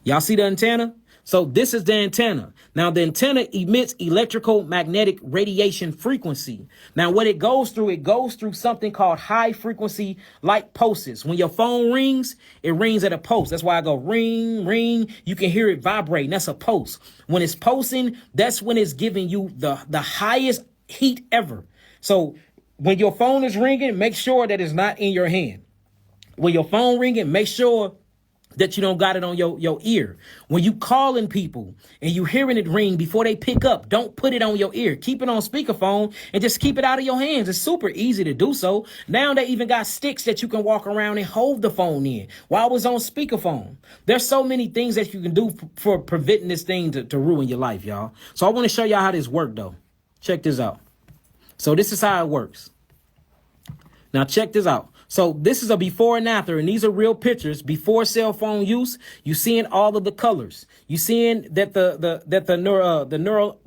Y'all see the antenna? So this is the antenna. Now the antenna emits electrical magnetic radiation frequency. Now what it goes through something called high frequency light pulses. When your phone rings, it rings at a pulse. That's why I go ring, ring. You can hear it vibrating. That's a pulse. When it's pulsing, that's when it's giving you the highest heat ever. So when your phone is ringing, make sure that it's not in your hand. When your phone ringing, make sure that you don't got it on your ear. When you calling people and you hearing it ring before they pick up, don't put it on your ear. Keep it on speakerphone and just keep it out of your hands. It's super easy to do so. Now they even got sticks that you can walk around and hold the phone in while it was on speakerphone. There's so many things that you can do for preventing this thing to ruin your life, y'all. So I want to show y'all how this works, though. Check this out. So this is how it works. Now check this out. So this is a before and after, and these are real pictures. Before cell phone use, you seeing all of the colors. You seeing that the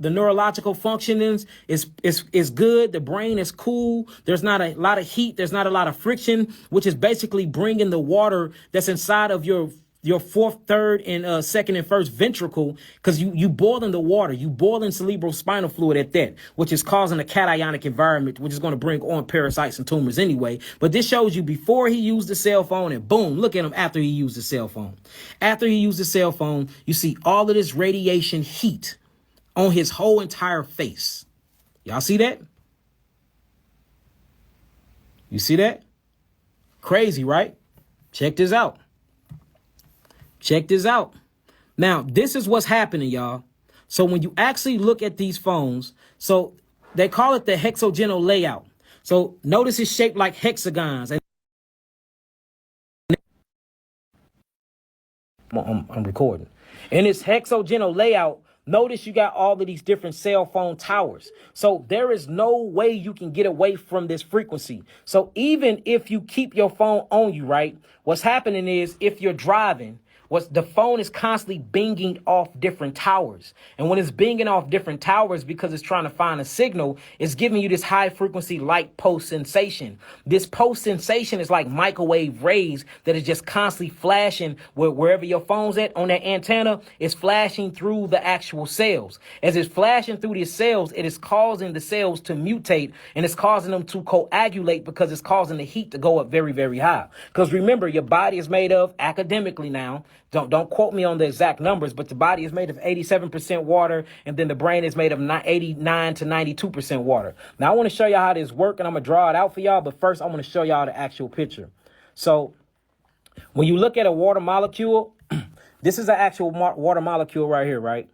neurological functionings is good. The brain is cool. There's not a lot of heat. There's not a lot of friction, which is basically bringing the water that's inside of your fourth, third, and second and first ventricle, because you boiling the water, you boiling cerebral spinal fluid at that, which is causing a cationic environment, which is going to bring on parasites and tumors anyway. But this shows you before he used the cell phone, and boom, look at him after he used the cell phone. After he used the cell phone, you see all of this radiation heat on his whole entire face. Y'all see that? You see that? Crazy, right? Check this out. Check this out. Now, this is what's happening, y'all. So when you actually look at these phones, so they call it the hexagonal layout. So notice it's shaped like hexagons. I'm recording. In this hexagonal layout, notice you got all of these different cell phone towers. So there is no way you can get away from this frequency. So even if you keep your phone on you, right, what's happening is if you're driving, the phone is constantly binging off different towers. And when it's binging off different towers because it's trying to find a signal, it's giving you this high frequency light pulse sensation. This pulse sensation is like microwave rays that is just constantly flashing wherever your phone's at on that antenna. It's flashing through the actual cells. As it's flashing through these cells, it is causing the cells to mutate, and it's causing them to coagulate because it's causing the heat to go up very, very high. Because remember, your body is made of, academically now, don't quote me on the exact numbers, but the body is made of 87% water, and then the brain is made of 89 to 92% water. Now, I want to show y'all how this works, and I'm going to draw it out for y'all, but first, I want to show y'all the actual picture. So, when you look at a water molecule, this is an actual water molecule right here, right?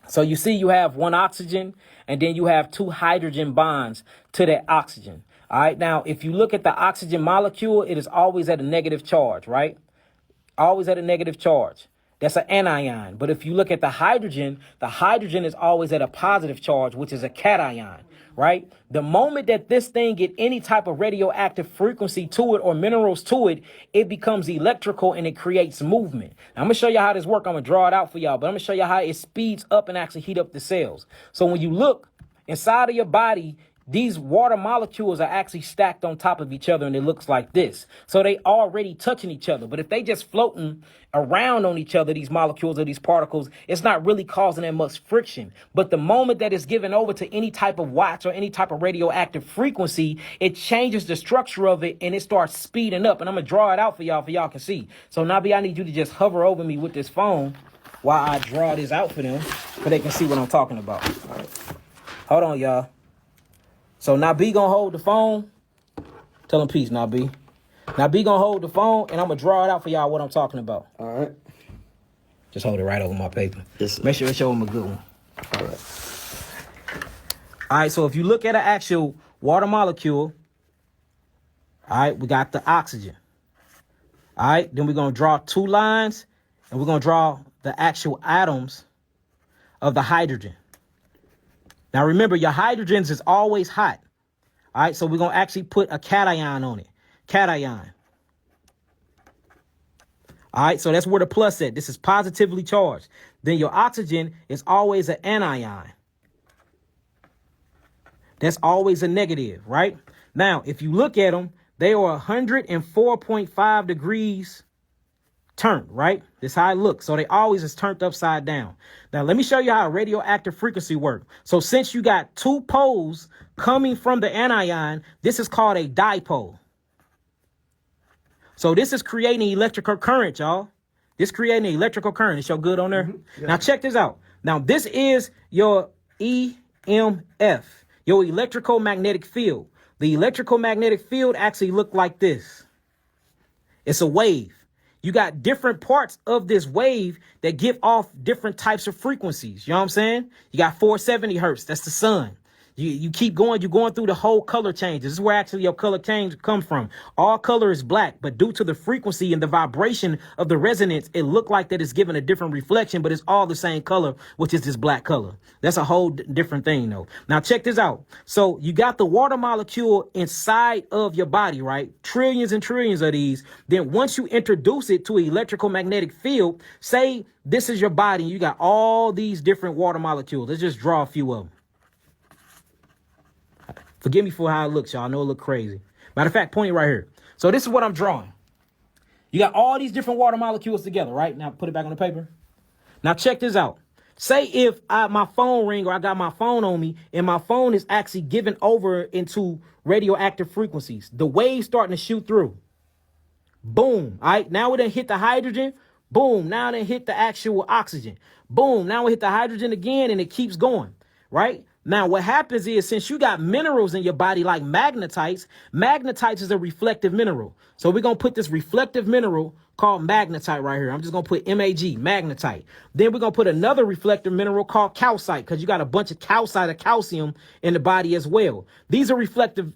So, you see you have one oxygen, and then you have two hydrogen bonds to that oxygen. All right, now, if you look at the oxygen molecule, it is always at a negative charge, right? Always at a negative charge. That's an anion. But if you look at the hydrogen is always at a positive charge, which is a cation, right? The moment that this thing get any type of radioactive frequency to it or minerals to it, it becomes electrical and it creates movement. Now, I'm going to show you how this works. I'm going to draw it out for y'all, but I'm going to show you how it speeds up and actually heat up the cells. So when you look inside of your body, these water molecules are actually stacked on top of each other, and it looks like this. So they already touching each other. But if they just floating around on each other, these molecules or these particles, it's not really causing that much friction. But the moment that it's given over to any type of watts or any type of radioactive frequency, it changes the structure of it and it starts speeding up. And I'm going to draw it out for y'all can see. So Nabi, I need you to just hover over me with this phone while I draw this out for them so they can see what I'm talking about. All right. Hold on, y'all. So Nabi gonna hold the phone. Tell him peace, Nabi. Nabi gonna hold the phone, and I'm gonna draw it out for y'all what I'm talking about. All right. Just hold it right over my paper. Yes, sir. Make sure it show him a good one. All right. All right, so if you look at an actual water molecule, all right, we got the oxygen. All right, then we're gonna draw two lines, and we're gonna draw the actual atoms of the hydrogen. Now, remember, your hydrogens is always hot. All right, so we're going to actually put a cation on it. Cation. All right, so that's where the plus at. This is positively charged. Then your oxygen is always an anion. That's always a negative, right? Now, if you look at them, They are 104.5 degrees turned, right? This how it looks. So they always is turned upside down. Now, let me show you how radioactive frequency works. So since you got two poles coming from the anion, this is called a dipole. So this is creating electrical current, y'all. This creating an electrical current. Is your good on there? Yeah. Now check this out. Now this is your EMF, your electrical magnetic field. The electrical magnetic field actually look like this. It's a wave. You got different parts of this wave that give off different types of frequencies. You know what I'm saying? You got 470 hertz. That's the sun. You keep going. You're going through the whole color change. This is where actually your color change come from. All color is black, but due to the frequency and the vibration of the resonance, it looked like that it's giving a different reflection, but it's all the same color, which is this black color. That's a whole different thing, though. Now, check this out. So you got the water molecule inside of your body, right? Trillions and trillions of these. Then once you introduce it to an electrical magnetic field, say this is your body, and you got all these different water molecules. Let's just draw a few of them. Forgive me for how it looks, y'all. I know it look crazy. Matter of fact, point it right here. So this is what I'm drawing. You got all these different water molecules together, right? Now put it back on the paper. Now check this out. Say if my phone ring or I got my phone on me and my phone is actually given over into radioactive frequencies. The waves starting to shoot through. Boom. All right. Now it done hit the hydrogen. Boom. Now it done hit the actual oxygen. Boom. Now it hit the hydrogen again and it keeps going. Right? Now, what happens is since you got minerals in your body like magnetites, magnetites is a reflective mineral. So we're going to put this reflective mineral called magnetite right here. I'm just going to put MAG, magnetite. Then we're going to put another reflective mineral called calcite because you got a bunch of calcite of calcium in the body as well. These are reflective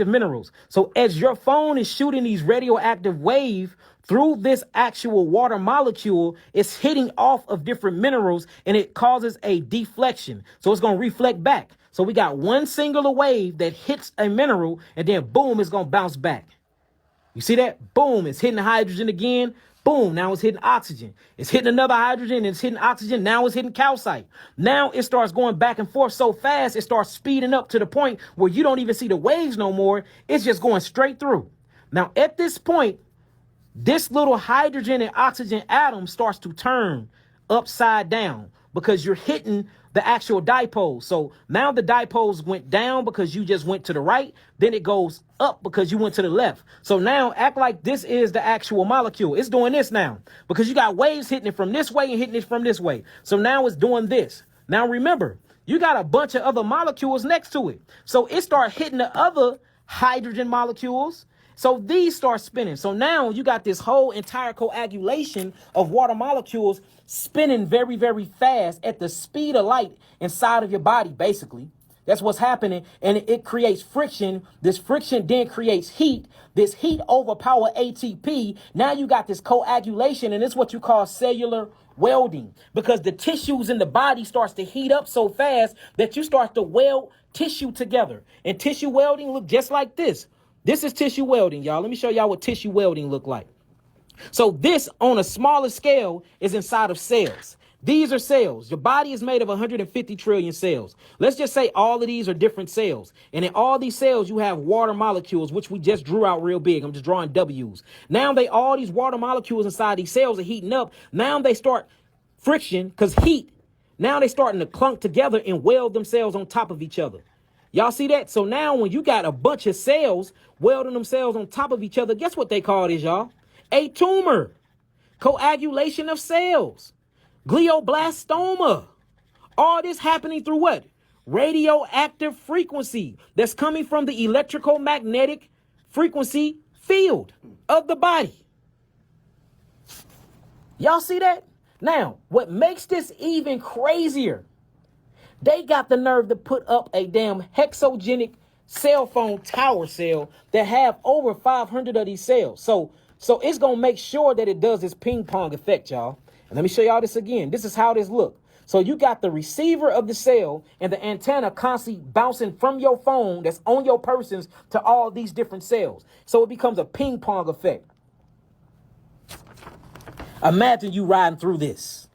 minerals. So as your phone is shooting these radioactive waves through this actual water molecule, it's hitting off of different minerals and it causes a deflection. So it's going to reflect back. So we got one singular wave that hits a mineral and then boom, it's going to bounce back. You see that? Boom, it's hitting hydrogen again. Boom, now it's hitting oxygen. It's hitting another hydrogen, and it's hitting oxygen. Now it's hitting calcite. Now it starts going back and forth so fast, it starts speeding up to the point where you don't even see the waves no more. It's just going straight through. Now, at this point, this little hydrogen and oxygen atom starts to turn upside down because you're hitting the actual dipole. So now the dipoles went down because you just went to the right. Then it goes up because you went to the left. So now act like this is the actual molecule. It's doing this now because you got waves hitting it from this way and hitting it from this way. So now it's doing this. Now remember, you got a bunch of other molecules next to it. So it starts hitting the other hydrogen molecules. So these start spinning. So now you got this whole entire coagulation of water molecules spinning very, very fast at the speed of light inside of your body, basically. That's what's happening. And it creates friction. This friction then creates heat. This heat overpower ATP. Now you got this coagulation, and it's what you call cellular welding, because the tissues in the body starts to heat up so fast that you start to weld tissue together. And tissue welding look just like this. This is tissue welding, y'all. Let me show y'all what tissue welding look like. So this, on a smaller scale, is inside of cells. These are cells. Your body is made of 150 trillion cells. Let's just say all of these are different cells. And in all these cells, you have water molecules, which we just drew out real big. I'm just drawing W's. Now all these water molecules inside these cells are heating up. Now they start friction because heat. Now they starting to clunk together and weld themselves on top of each other. Y'all see that? So now when you got a bunch of cells welding themselves on top of each other, guess what they call this, y'all? A tumor. Coagulation of cells. Glioblastoma. All this happening through what? Radioactive frequency that's coming from the electrical magnetic frequency field of the body. Y'all see that? Now, what makes this even crazier, they got the nerve to put up a damn hexogenic cell phone tower cell that have over 500 of these cells. So it's going to make sure that it does this ping pong effect, y'all. And let me show y'all this again. This is how this look. So you got the receiver of the cell and the antenna constantly bouncing from your phone that's on your persons to all these different cells. So it becomes a ping pong effect. Imagine you riding through this.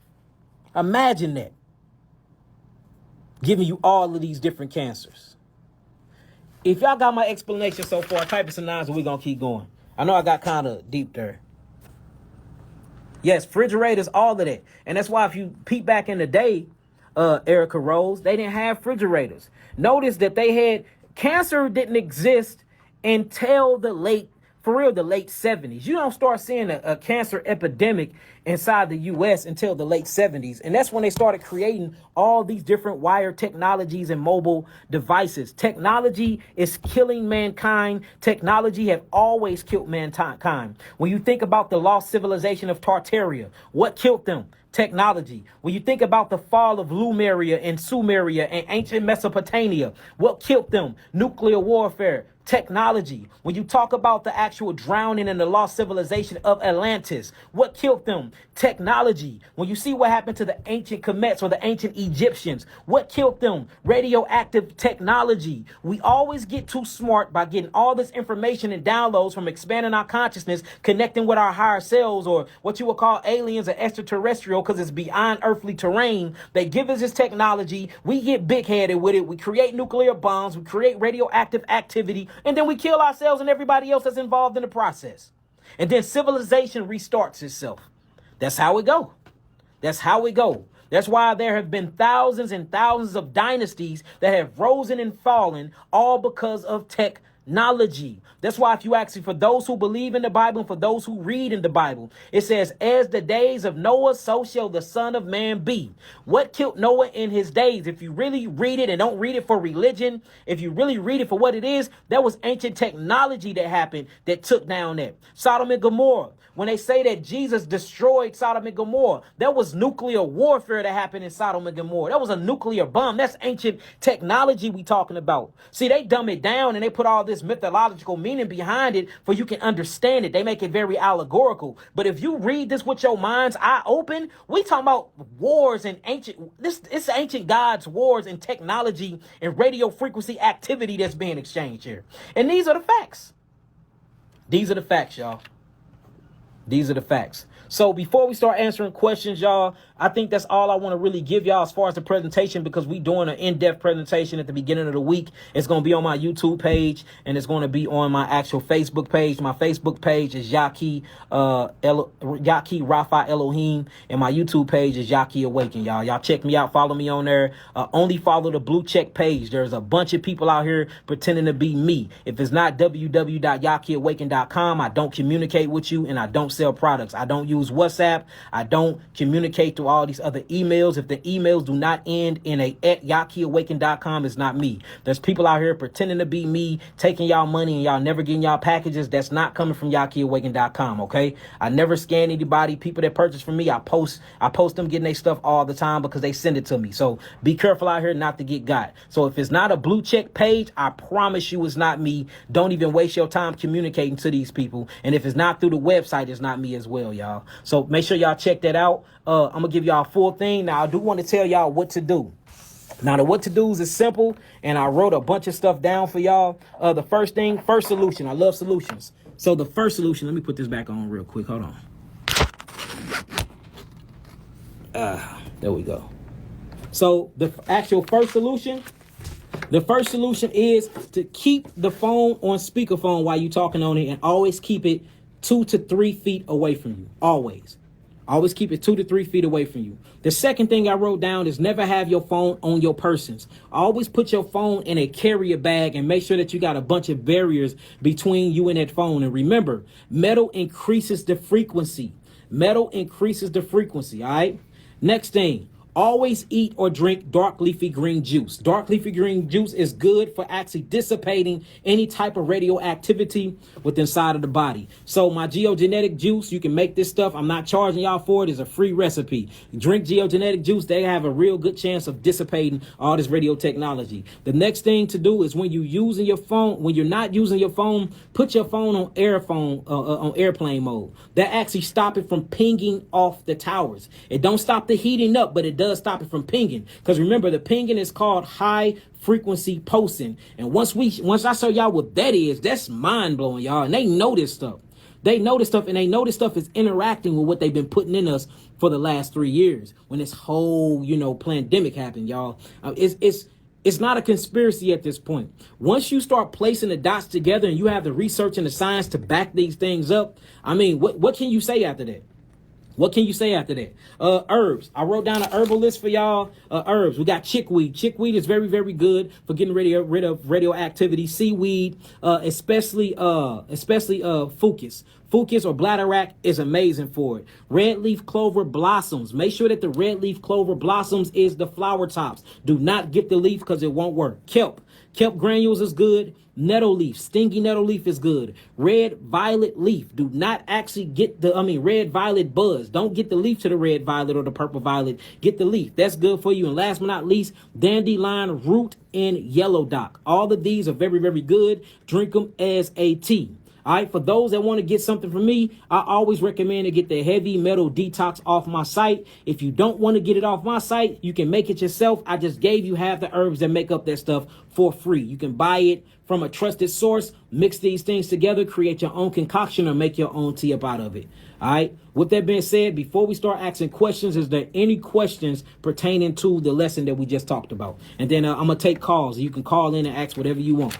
Imagine that. Giving you all of these different cancers. If y'all got my explanation so far, type in some nines and we're going to keep going. I know I got kind of deep there. Yes, refrigerators, all of that. And that's why if you peep back in the day, Erica Rose, they didn't have refrigerators. Notice that they had, cancer didn't exist until the late 70s. You don't start seeing a cancer epidemic inside the U.S. until the late 70s. And that's when they started creating all these different wired technologies and mobile devices. Technology is killing mankind. Technology have always killed mankind. When you think about the lost civilization of Tartaria, what killed them? Technology. When you think about the fall of Lemuria and Sumeria and ancient Mesopotamia, what killed them? Nuclear warfare. Technology. When you talk about the actual drowning and the lost civilization of Atlantis, what killed them? Technology. When you see what happened to the ancient Kemets or the ancient Egyptians, what killed them? Radioactive technology. We always get too smart by getting all this information and downloads from expanding our consciousness, connecting with our higher selves, or what you would call aliens or extraterrestrial, because it's beyond earthly terrain. They give us this technology. We get big-headed with it. We create nuclear bombs. We create radioactive activity. And then we kill ourselves and everybody else that's involved in the process. And then civilization restarts itself. That's how it go. That's how it go. That's why there have been thousands and thousands of dynasties that have risen and fallen, all because of technology. That's why if you ask for those who believe in the Bible and for those who read in the Bible, it says, as the days of Noah, so shall the Son of Man be. What killed Noah in his days? If you really read it and don't read it for religion, if you really read it for what it is, that was ancient technology that happened that took down that. Sodom and Gomorrah. When they say that Jesus destroyed Sodom and Gomorrah, that was nuclear warfare that happened in Sodom and Gomorrah. That was a nuclear bomb. That's ancient technology we talking about. See, they dumb it down and they put all this mythological meaning behind it for you can understand it. They make it very allegorical. But if you read this with your mind's eye open, we talking about wars and it's ancient gods, wars and technology and radio frequency activity that's being exchanged here. And these are the facts. These are the facts, y'all. These are the facts. So before we start answering questions, y'all, I think that's all I want to really give y'all as far as the presentation, because we doing an in-depth presentation at the beginning of the week. It's going to be on my YouTube page and it's going to be on my actual Facebook page. My Facebook page is Yahki, Yahki Rafa Elohim, and my YouTube page is Yahki Awaken, y'all. Y'all check me out. Follow me on there. Only follow the blue check page. There's a bunch of people out here pretending to be me. If it's not www.yakiawaken.com, I don't communicate with you and I don't sell products. I don't use WhatsApp. I don't communicate through all these other emails. If the emails do not end in a @yakiawaken.com, it's not me. There's people out here pretending to be me, taking y'all money and y'all never getting y'all packages. That's not coming from yakiawaken.com, okay? I never scan anybody. People that purchase from me, I post them getting their stuff all the time because they send it to me. So be careful out here not to get got. So if it's not a blue check page, I promise you it's not me. Don't even waste your time communicating to these people. And if it's not through the website, it's not me as well, y'all. So make sure y'all check that out. I'm going to give y'all a full thing. Now, I do want to tell y'all what to do. Now, the what to do's is simple, and I wrote a bunch of stuff down for y'all. The first solution. I love solutions. So the first solution, let me put this back on real quick. Hold on. There we go. So the actual first solution is to keep the phone on speakerphone while you're talking on it, and always keep it 2 to 3 feet away from you. Always keep it 2 to 3 feet away from you. The second thing I wrote down is never have your phone on your persons. Always put your phone in a carrier bag and make sure that you got a bunch of barriers between you and that phone. And remember, metal increases the frequency. All right? Next thing. Always eat or drink dark leafy green juice. Dark leafy green juice is good for actually dissipating any type of radioactivity within inside of the body. So my geogenetic juice, you can make this stuff. I'm not charging y'all for it. It's a free recipe. Drink geogenetic juice. They have a real good chance of dissipating all this radio technology. The next thing to do is when you're using your phone, when you're not using your phone, put your phone on on airplane mode. That actually stop it from pinging off the towers. It don't stop the heating up, but it does stop it from pinging. Because remember, the pinging is called high frequency pulsing. And once I show y'all what that is, that's mind blowing, y'all. And they know this stuff. They know this stuff, and they know this stuff is interacting with what they've been putting in us for the last 3 years when this whole, pandemic happened, y'all. It's not a conspiracy at this point. Once you start placing the dots together and you have the research and the science to back these things up, I mean, what can you say after that? What can you say after that? Herbs. I wrote down an herbal list for y'all. Herbs. We got chickweed. Chickweed is very, very good for getting rid of radioactivity. Seaweed, especially fucus. Fucus or bladderwrack is amazing for it. Red leaf clover blossoms. Make sure that the red leaf clover blossoms is the flower tops. Do not get the leaf because it won't work. Kelp. Kelp granules is good. Nettle leaf, stingy nettle leaf is good. Red violet leaf. Do not actually get red violet buzz. Don't get the leaf to the red violet or the purple violet. Get the leaf. That's good for you. And last but not least, dandelion root and yellow dock. All of these are very, very good. Drink them as a tea. All right, for those that want to get something from me, I always recommend to get the heavy metal detox off my site. If you don't want to get it off my site, you can make it yourself. I just gave you half the herbs that make up that stuff for free. You can buy it from a trusted source, mix these things together, create your own concoction, or make your own tea up out of it. All right, with that being said, before we start asking questions, is there any questions pertaining to the lesson that we just talked about? And then I'm going to take calls. You can call in and ask whatever you want.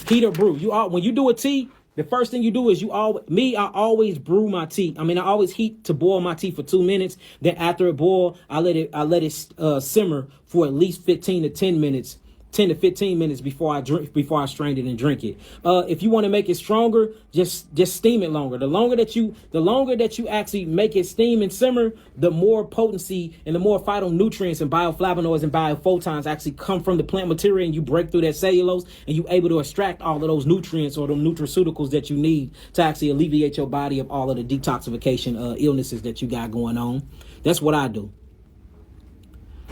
Heat or brew. When you do a tea, the first thing you do is I always brew my tea. I always heat to boil my tea for 2 minutes. Then after it boil, I let it simmer for at least 10 to 15 minutes before I strain it and drink it. If you want to make it stronger, just steam it longer. The longer that you actually make it steam and simmer, the more potency and the more phytonutrients and bioflavonoids and biophotons actually come from the plant material, and you break through that cellulose and you able to extract all of those nutrients or the nutraceuticals that you need to actually alleviate your body of all of the detoxification illnesses that you got going on. That's what I do.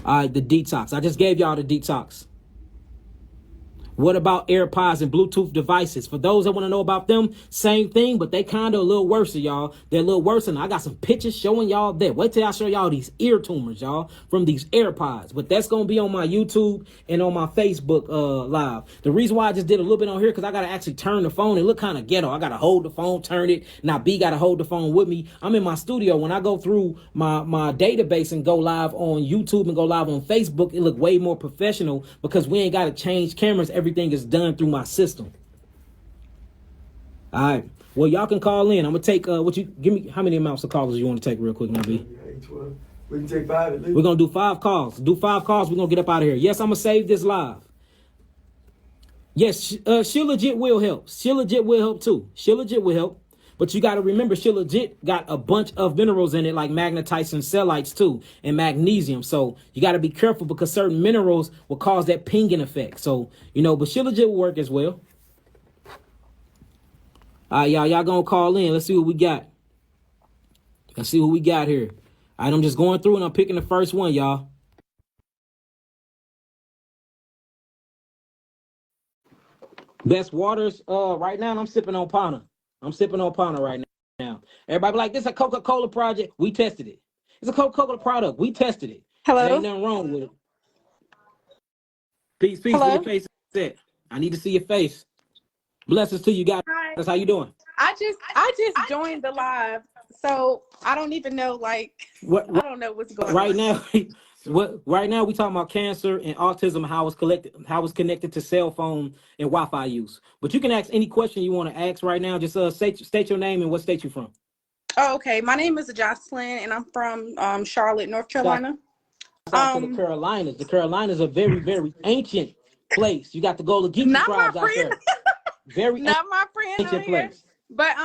All right, the detox. I just gave y'all the detox. What about AirPods and Bluetooth devices? For those that want to know about them, same thing, but they kind of a little worse, y'all. They're a little worse, and I got some pictures showing y'all that. Wait till I show y'all these ear tumors, y'all, from these AirPods. But that's going to be on my YouTube and on my Facebook live. The reason why I just did a little bit on here, because I got to actually turn the phone and look kind of ghetto. I got to hold the phone, turn it. Now, B got to hold the phone with me. I'm in my studio. When I go through my database and go live on YouTube and go live on Facebook, it look way more professional because we ain't got to change cameras everything is done through my system. All right. Well, y'all can call in. I'm gonna take give me how many amounts of callers you want to take real quick, Nabi? We can take 5 at least. We're gonna do 5 calls. Do 5 calls. We're gonna get up out of here. Yes, I'm gonna save this live. Yes, she legit will help. She legit will help too. She legit will help. But you got to remember, she legit got a bunch of minerals in it, like magnetites and cellites too, and magnesium. So you got to be careful because certain minerals will cause that pinging effect. So, but she legit will work as well. All right, y'all gonna call in. Let's see what we got. Let's see what we got here. All right, I'm just going through and I'm picking the first one, y'all. Best waters, right now, I'm sipping on Pana. I'm sipping on Pana right now. Everybody be like, this is a Coca-Cola project. We tested it. It's a Coca-Cola product. We tested it. Hello? There ain't nothing wrong with it. Peace, Hello? where your face set. I need to see your face. Blessings to you guys. Hi. That's how you doing. I just joined the live, so I don't even know, I don't know what's going right on. Now. Right now we talking about cancer and autism, how it's connected to cell phone and Wi-Fi use. But you can ask any question you want to ask right now. Just state your name and what state you're from. Oh, okay. My name is Jocelyn, and I'm from Charlotte, North Carolina. To the Carolinas. The Carolinas are very, very ancient place. You got the Golden Geeky Not tribes my out friend. there. Very Not my friend ancient on here. place. But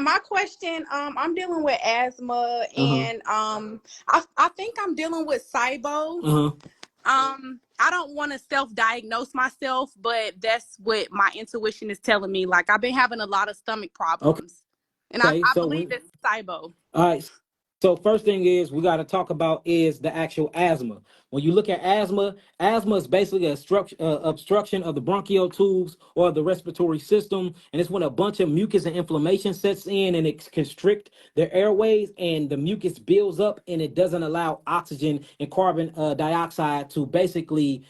my question, I'm dealing with asthma, and I think I'm dealing with SIBO. I don't want to self-diagnose myself, but that's what my intuition is telling me. Like, I've been having a lot of stomach problems, and I believe it's SIBO. All right. So first thing is we got to talk about is the actual asthma. When you look at asthma is basically a obstruction of the bronchial tubes or the respiratory system. And it's when a bunch of mucus and inflammation sets in and it constrict the airways, and the mucus builds up and it doesn't allow oxygen and carbon dioxide to basically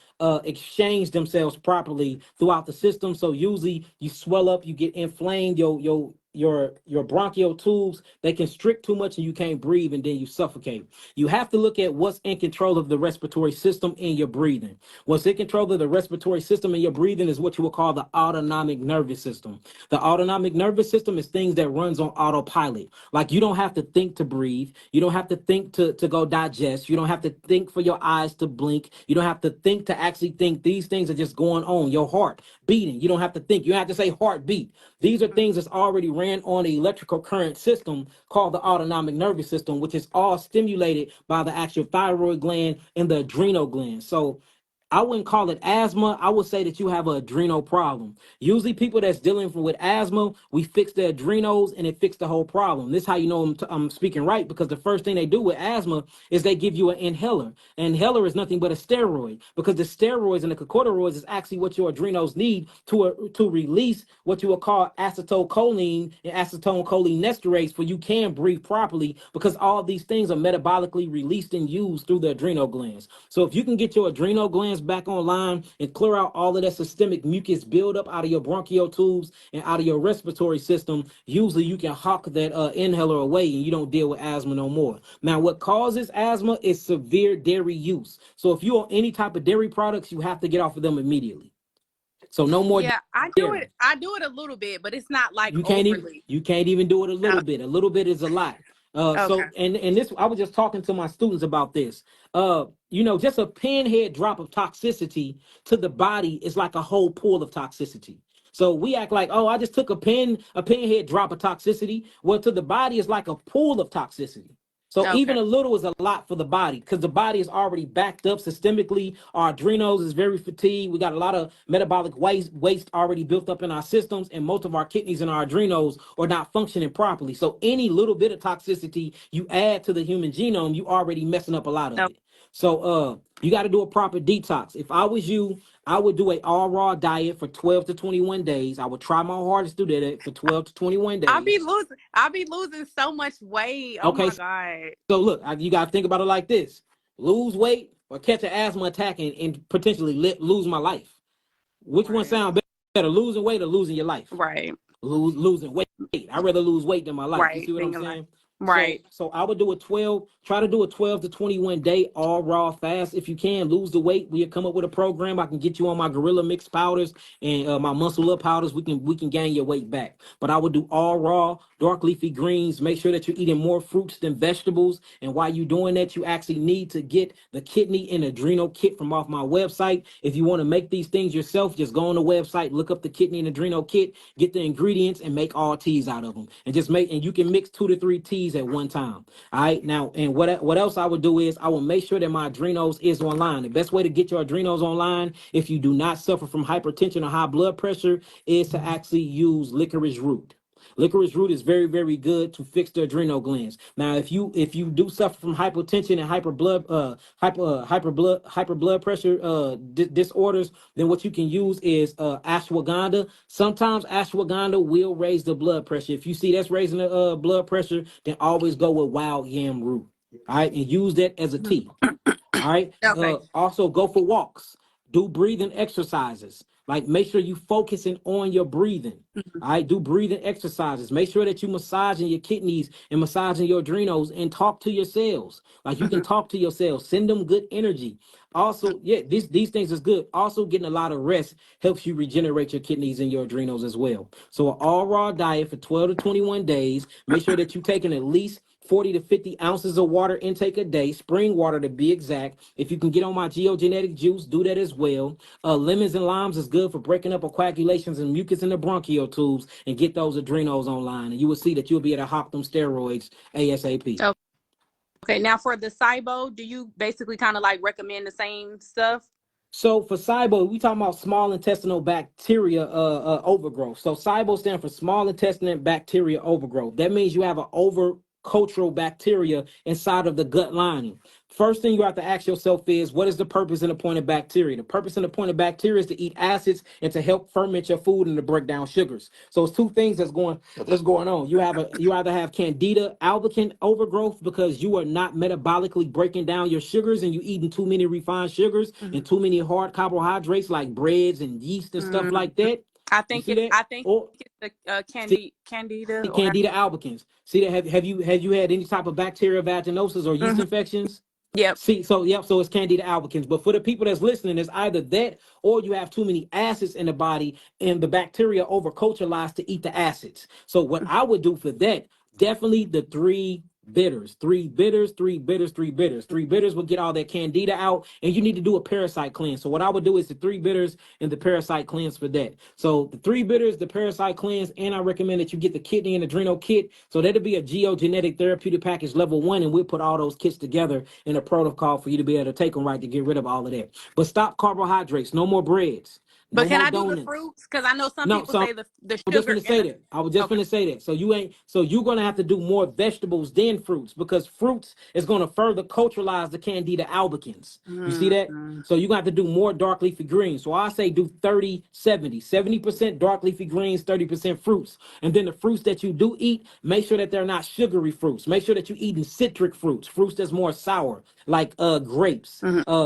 exchange themselves properly throughout the system. So usually you swell up, you get inflamed, your your bronchial tubes, they constrict too much and you can't breathe and then you suffocate. You have to look at what's in control of the respiratory system in your breathing. What's in control of the respiratory system in your breathing is what you would call the autonomic nervous system. The autonomic nervous system is things that runs on autopilot. Like you don't have to think to breathe. You don't have to think to go digest. You don't have to think for your eyes to blink. You don't have to think to actually think. These things are just going on. Your heart beating. You don't have to think. You don't have to say heartbeat. These are things that's already ran on the electrical current system called the autonomic nervous system, which is all stimulated by the actual thyroid gland and the adrenal gland. So I wouldn't call it asthma. I would say that you have an adrenal problem. Usually people that's dealing with asthma, we fix the adrenals and it fixed the whole problem. This is how you know I'm speaking right, because the first thing they do with asthma is they give you an inhaler. An inhaler is nothing but a steroid, because the steroids and the corticosteroids is actually what your adrenals need to release what you would call acetylcholine and acetylcholinesterase, for you can breathe properly, because all these things are metabolically released and used through the adrenal glands. So if you can get your adrenal glands back online and clear out all of that systemic mucus buildup out of your bronchial tubes and out of your respiratory system, usually you can hawk that inhaler away and you don't deal with asthma no more. Now, what causes asthma is severe dairy use. So if you're on any type of dairy products, you have to get off of them immediately. So no more. Yeah, I do it a little bit, but it's not like you can't overly. you can't even do it a little bit. A little bit is a lot. Okay. So and this, I was just talking to my students about this. Just a pinhead drop of toxicity to the body is like a whole pool of toxicity. So we act like, oh, I just took a pinhead drop of toxicity. Well, to the body is like a pool of toxicity. So even a little is a lot for the body, because the body is already backed up systemically. Our adrenals is very fatigued. We got a lot of metabolic waste already built up in our systems, and most of our kidneys and our adrenals are not functioning properly. So any little bit of toxicity you add to the human genome, you already messing up a lot of it. So you got to do a proper detox. If I was you, I would do an all raw diet for 12 to 21 days. I would try my hardest to do that for 12 to 21 days. I'll be losing so much weight. Oh my God. So look, you got to think about it like this: lose weight or catch an asthma attack and potentially lose my life. Which one sounds better, losing weight or losing your life? Right. Losing weight. I'd rather lose weight than my life. Right. You see what I'm saying? Right. So I would do try to do a 12 to 21 day all raw fast. If you can lose the weight, we'll come up with a program. I can get you on my Gorilla Mix powders and my Muscle Up powders. We can gain your weight back. But I would do all raw, dark leafy greens. Make sure that you're eating more fruits than vegetables. And while you're doing that, you actually need to get the kidney and adrenal kit from off my website. If you want to make these things yourself, just go on the website, look up the kidney and adrenal kit, get the ingredients, and make all teas out of them. And you can mix 2 to 3 teas at one time. All right. Now, and what else I would do is I will make sure that my adrenals is online. The best way to get your adrenals online, if you do not suffer from hypertension or high blood pressure, is to actually use licorice root. Licorice root is very, very good to fix the adrenal glands. Now, if you do suffer from hypertension and hyper blood pressure disorders, then what you can use is ashwagandha. Sometimes ashwagandha will raise the blood pressure. If you see that's raising the blood pressure, then always go with wild yam root. All right, and use that as a tea. All right. Also, go for walks. Do breathing exercises. Like, make sure you focusing on your breathing. All right, do breathing exercises. Make sure that you massaging your kidneys and massaging your adrenals, and talk to your cells. Like, you can talk to your cells, send them good energy. Also, these things is good. Also, getting a lot of rest helps you regenerate your kidneys and your adrenals as well. So an all raw diet for 12 to 21 days. Make sure that you're taking at least 40 to 50 ounces of water intake a day, spring water to be exact. If you can get on my geogenetic juice, do that as well. Lemons and limes is good for breaking up coagulations and mucus in the bronchial tubes, and get those adrenals online. And you will see that you'll be able to hop them steroids ASAP. Okay, now for the SIBO, do you basically kind of like recommend the same stuff? So for SIBO, we talking about small intestinal bacteria overgrowth. So SIBO stands for small intestinal bacteria overgrowth. That means you have an cultural bacteria inside of the gut lining. First thing you have to ask yourself is, what is the purpose and the point of bacteria? The purpose and the point of bacteria is to eat acids and to help ferment your food and to break down sugars. So it's two things that's going on. You either have Candida albicans overgrowth because you are not metabolically breaking down your sugars, and you eating too many refined sugars and too many hard carbohydrates like breads and yeast and stuff like that. I think see that? it's the candida. Or Candida albicans. See that? Have you had any type of bacterial vaginosis or yeast infections? Yep. See, so so it's Candida albicans. But for the people that's listening, it's either that or you have too many acids in the body and the bacteria overculturalize to eat the acids. So what I would do for that, definitely the three bitters. Three bitters will get all that candida out, and you need to do a parasite cleanse. So what I would do is the three bitters and the parasite cleanse for that. So the three bitters, the parasite cleanse, and I recommend that you get the kidney and adrenal kit. So that'll be a geogenetic therapeutic package level 1, and we'll put all those kits together in a protocol for you to be able to take them right to get rid of all of that. But stop carbohydrates, no more breads. But No can more I do donuts. the fruits? Because I know some No, people so say the I was just sugar. gonna say that. I was just gonna say that. So you're gonna have to do more vegetables than fruits, because fruits is gonna further culturalize the Candida albicans. You see that? So you're gonna have to do more dark leafy greens. So I say do 70% dark leafy greens, 30% fruits. And then the fruits that you do eat, make sure that they're not sugary fruits. Make sure that you're eating citric fruits that's more sour, like grapes,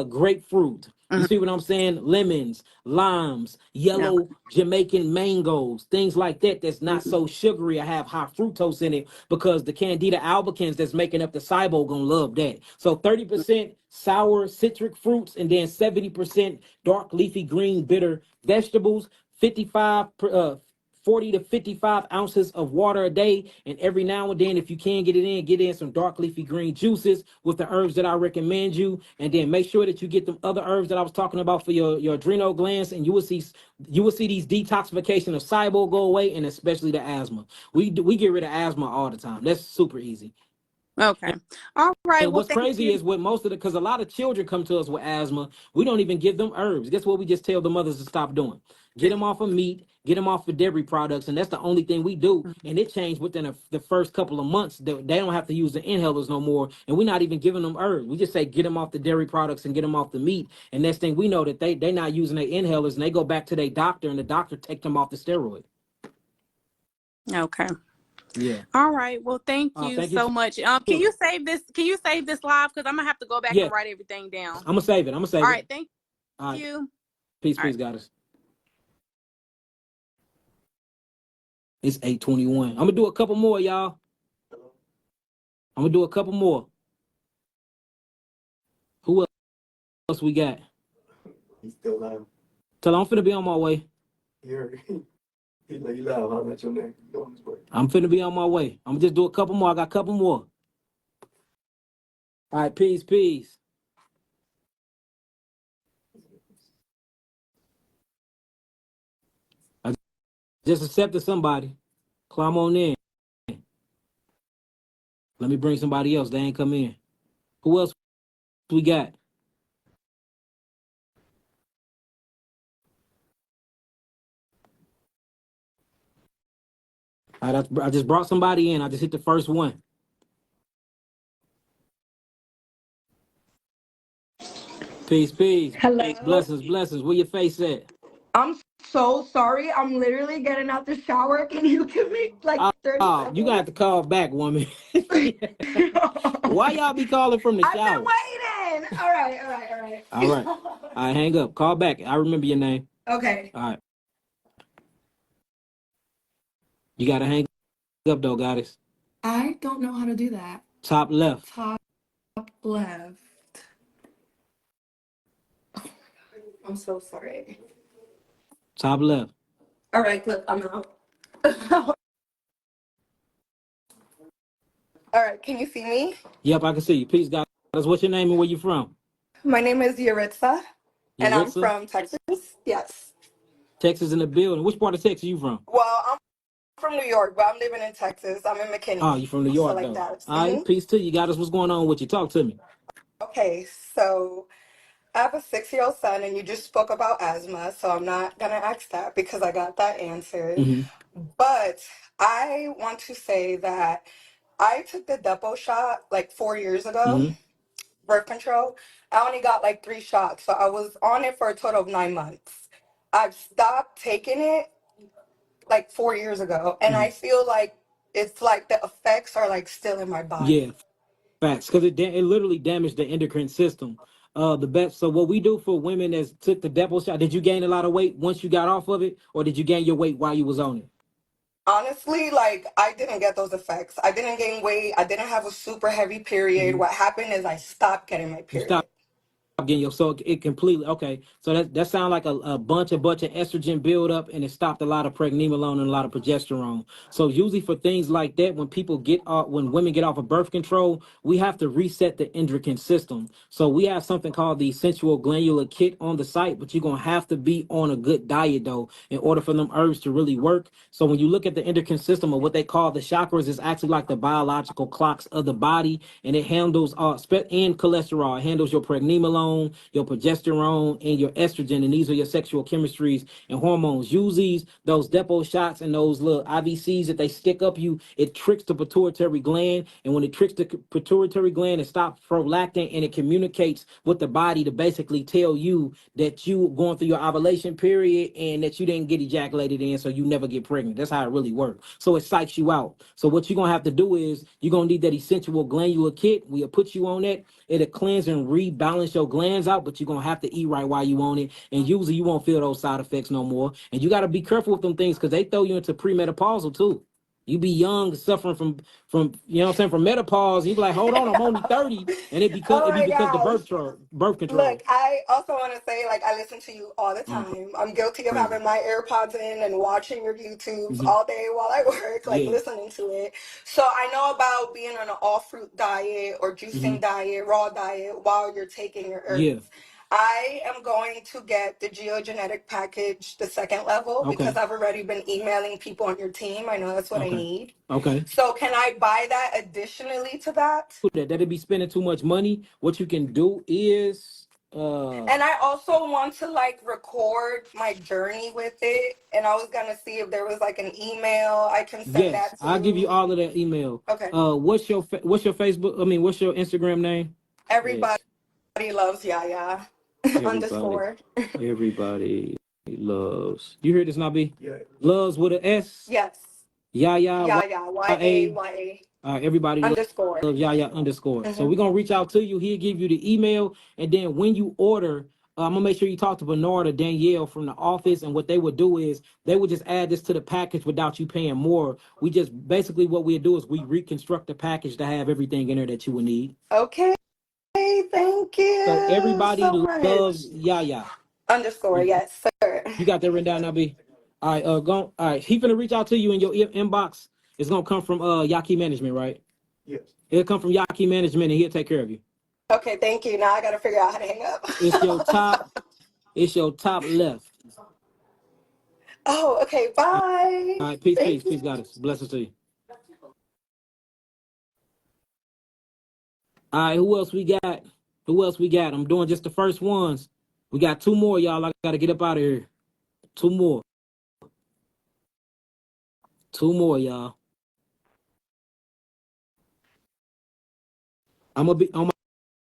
grapefruit. You see what I'm saying? Lemons, limes, yellow Jamaican mangoes, things like that that's not so sugary or have high fructose in it, because the Candida albicans that's making up the SIBO gonna love that. So 30% sour citric fruits, and then 70% dark leafy green bitter vegetables, 40 to 55 ounces of water a day, and every now and then, if you can get in some dark leafy green juices with the herbs that I recommend you, and then make sure that you get the other herbs that I was talking about for your adrenal glands, and you will see these detoxification of SIBO go away, and especially the asthma. We get rid of asthma all the time. That's super easy. Okay. All right. And Well, what's crazy is with most of because a lot of children come to us with asthma, we don't even give them herbs. Guess what? We just tell the mothers to stop doing. Get them off of meat, get them off of dairy products, and that's the only thing we do. And it changed within the first couple of months. They don't have to use the inhalers no more, and we're not even giving them herbs. We just say get them off the dairy products and get them off the meat. And next thing we know that they're not using their inhalers, and they go back to their doctor, and the doctor take them off the steroid. Okay. Yeah. All right. Well, thank you so much. Can you save this? Can you save this live? Because I'm gonna have to go back and write everything down. I'm gonna save it. All right. Thank you. Peace, goddess. It's 8:21. I'm gonna do a couple more, y'all. Who else we got? He's still loud. Tell him I'm finna be on my way. He's like, you loud, huh? That's your name. Go on his way. I'm finna be on my way. I'm gonna just do a couple more. I got a couple more. All right, peace. I just accepted somebody. Climb on in. Let me bring somebody else. They ain't come in. Who else we got? All right, I just brought somebody in. I just hit the first one. Peace. Hello. Blessings. Where your face at? I'm so sorry. I'm literally getting out the shower. Can you give me like 30 seconds? You got to call back, woman. Why y'all be calling from the shower? I've been waiting. All right. All right, hang up. Call back. I remember your name. Okay. All right. You got to hang up, though, goddess. I don't know how to do that. Top left. Top left. Oh my God. I'm so sorry. Top left. All right, good. I'm out. All right, can you see me? Yep, I can see you. Peace, goddess. What's your name and where you from? My name is Yaritza, and I'm from Texas. Yes. Texas in the building. Which part of Texas you from? Well, I'm from New York, but I'm living in Texas. I'm in McKinney. Oh, you from New York, like though. that. All right, peace to you. Goddess, what's going on with you? Talk to me. Okay, so I have a 6-year-old son, and you just spoke about asthma, so I'm not going to ask that because I got that answered. But I want to say that I took the Depo shot like 4 years ago, birth control. I only got like 3 shots, so I was on it for a total of 9 months. I've stopped taking it like 4 years ago, and I feel like it's like the effects are like still in my body. Yeah, facts, because it literally damaged the endocrine system. The best. So what we do for women that took the depot shot, did you gain a lot of weight once you got off of it, or did you gain your weight while you was on it? Honestly, like, I didn't get those effects. I didn't gain weight. I didn't have a super heavy period. What happened is I stopped getting my You period. stopped getting your, so it completely, okay. So that sounds like a bunch of estrogen buildup, and it stopped a lot of pregnenolone and a lot of progesterone. So usually for things like that, when people get off, when women get off of birth control, we have to reset the endocrine system. So we have something called the sensual glandular kit on the site, but you're gonna have to be on a good diet though in order for them herbs to really work. So when you look at the endocrine system, or what they call the chakras, is actually like the biological clocks of the body, and it handles and cholesterol. It handles your pregnenolone, your progesterone, and your estrogen, and these are your sexual chemistries and hormones. Use those depot shots and those little IVCs that they stick up you. It tricks the pituitary gland, and when it tricks the pituitary gland, it stops prolactin, and it communicates with the body to basically tell you that you going through your ovulation period and that you didn't get ejaculated in, so you never get pregnant. That's how it really works. So it psychs you out. So what you're gonna have to do is you're gonna need that essential glandular kit. We'll put you on that. It'll cleanse and rebalance your glands out, but you're gonna have to eat right while you on it. And usually you won't feel those side effects no more. And you gotta be careful with them things because they throw you into premenopausal too. You be young, suffering from you know what I'm saying, from menopause. You be like, hold on, I'm only 30, and it Oh be my because the gosh. birth control. Look, I also want to say, like, I listen to you all the time. I'm guilty of Crazy. having my AirPods in and watching your YouTubes Mhm. all day while I work, like Yeah. listening to it. So I know about being on an all fruit diet or juicing diet, raw diet while you're taking your herbs. Yeah. I am going to get the geogenetic package, the second level, Okay. because I've already been emailing people on your team. I know that's what I Okay. need. Okay. So can I buy that additionally to that? That'd be spending too much money. What you can do is And I also want to like record my journey with it. And I was gonna see if there was like an email I can send yes, that to. I'll give you all of that email. Okay. What's your Facebook? I mean, what's your Instagram name? Everybody loves Yaya underscore. Everybody loves. You hear this, Nabi? Yeah. Loves with an S. Yes. Yaya. Yaya. YAYA. Everybody underscore. loves Yaya underscore. So we're gonna reach out to you. He'll give you the email, and then when you order, I'm gonna make sure you talk to Bernard or Danielle from the office. And what they would do is they would just add this to the package without you paying more. We just basically what we do is we reconstruct the package to have everything in there that you would need. Okay. Thank you. So everybody so much. loves Yaya underscore. Yes, sir. You got that written down, Nabi? All right, go. All right, he finna reach out to you in your inbox. It's gonna come from Yahki Management, right? Yes. It'll come from Yahki Management, and he'll take care of you. Okay, thank you. Now I gotta figure out how to hang up. It's your top. It's your top left. Oh, okay. Bye. All right, peace, goddess. Blessings to you. All right, who else we got? I'm doing just the first ones. We got two more, y'all. I gotta get up out of here. Two more, y'all. I'm gonna be on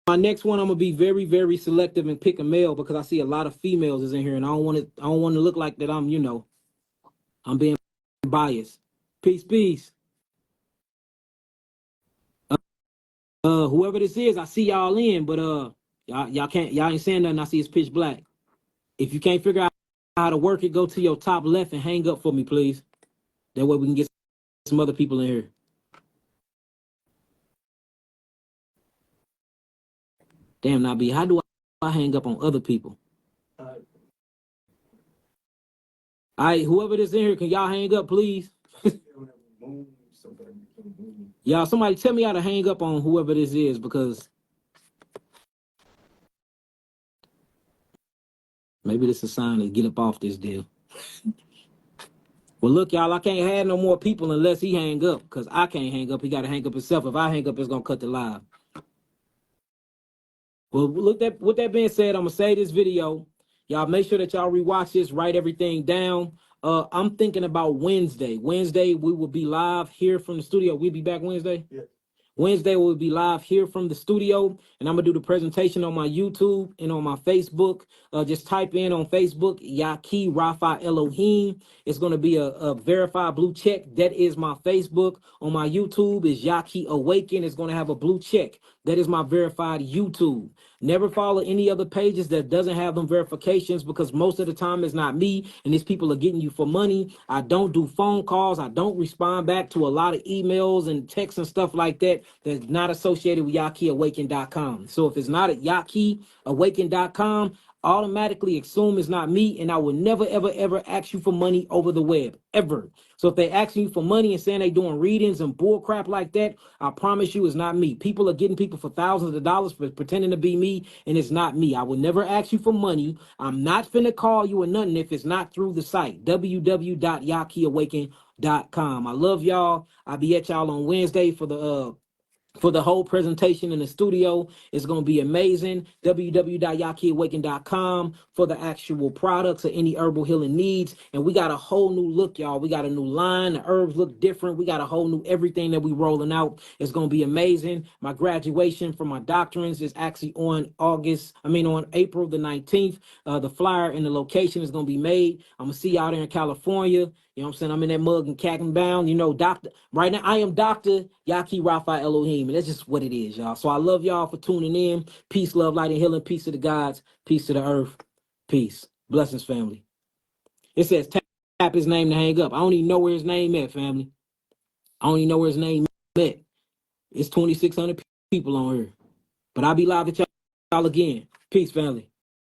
my next one. I'm gonna be very, very selective and pick a male because I see a lot of females is in here, and I don't want to look like that. I'm being biased. Peace. Whoever this is, I see y'all in, but y'all ain't saying nothing. I see it's pitch black. If you can't figure out how to work it, go to your top left and hang up for me, please. That way we can get some other people in here. Damn, Nabi, how do I hang up on other people? All right, whoever this in here, can y'all hang up, please? Y'all, somebody tell me how to hang up on whoever this is, because maybe this is a sign to get up off this deal. Well, look, y'all, I can't have no more people unless he hang up, because I can't hang up. He got to hang up himself. If I hang up, it's going to cut the live. Well, look, with that being said, I'm going to say this video. Y'all make sure that y'all rewatch this, write everything down. I'm thinking about Wednesday. Wednesday, we will be live here from the studio. We'll be back Wednesday? Yeah. Wednesday, we'll be live here from the studio, and I'm going to do the presentation on my YouTube and on my Facebook. Just type in on Facebook, Yahki Rafa Elohim. It's going to be a verified blue check. That is my Facebook. On my YouTube is Yahki Awaken. It's going to have a blue check. That is my verified YouTube. Never follow any other pages that doesn't have them verifications, because most of the time it's not me and these people are getting you for money. I don't do phone calls. I don't respond back to a lot of emails and texts and stuff like that that's not associated with YahkiAwaken.com. So if it's not at YahkiAwaken.com, automatically assume it's not me, and I will never, ever, ever ask you for money over the web, ever. So if they asking you for money and saying they doing readings and bull crap like that, I promise you it's not me. People are getting people for thousands of dollars for pretending to be me, and it's not me. I will never ask you for money. I'm not finna call you or nothing if it's not through the site, www.yahkiawaken.com. I love y'all. I'll be at y'all on Wednesday for the whole presentation in the studio. It's going to be amazing. www.yahkiawaken.com for the actual products or any herbal healing needs. And we got a whole new look, y'all. We got a new line. The herbs look different. We got a whole new everything that we rolling out. It's going to be amazing. My graduation for my doctorants is actually on April the 19th. The flyer and the location is going to be made. I'm going to see y'all there in California. You know what I'm saying? I'm in that mug and cat and bound. You know, doctor. Right now, I am Dr. Yahki Rafa Elohim. And that's just what it is, y'all. So I love y'all for tuning in. Peace, love, light, and healing. Peace to the gods. Peace to the earth. Peace. Blessings, family. It says tap his name to hang up. I don't even know where his name at, family. I don't even know where his name at. It's 2,600 people on here. But I'll be live at y'all again. Peace, family.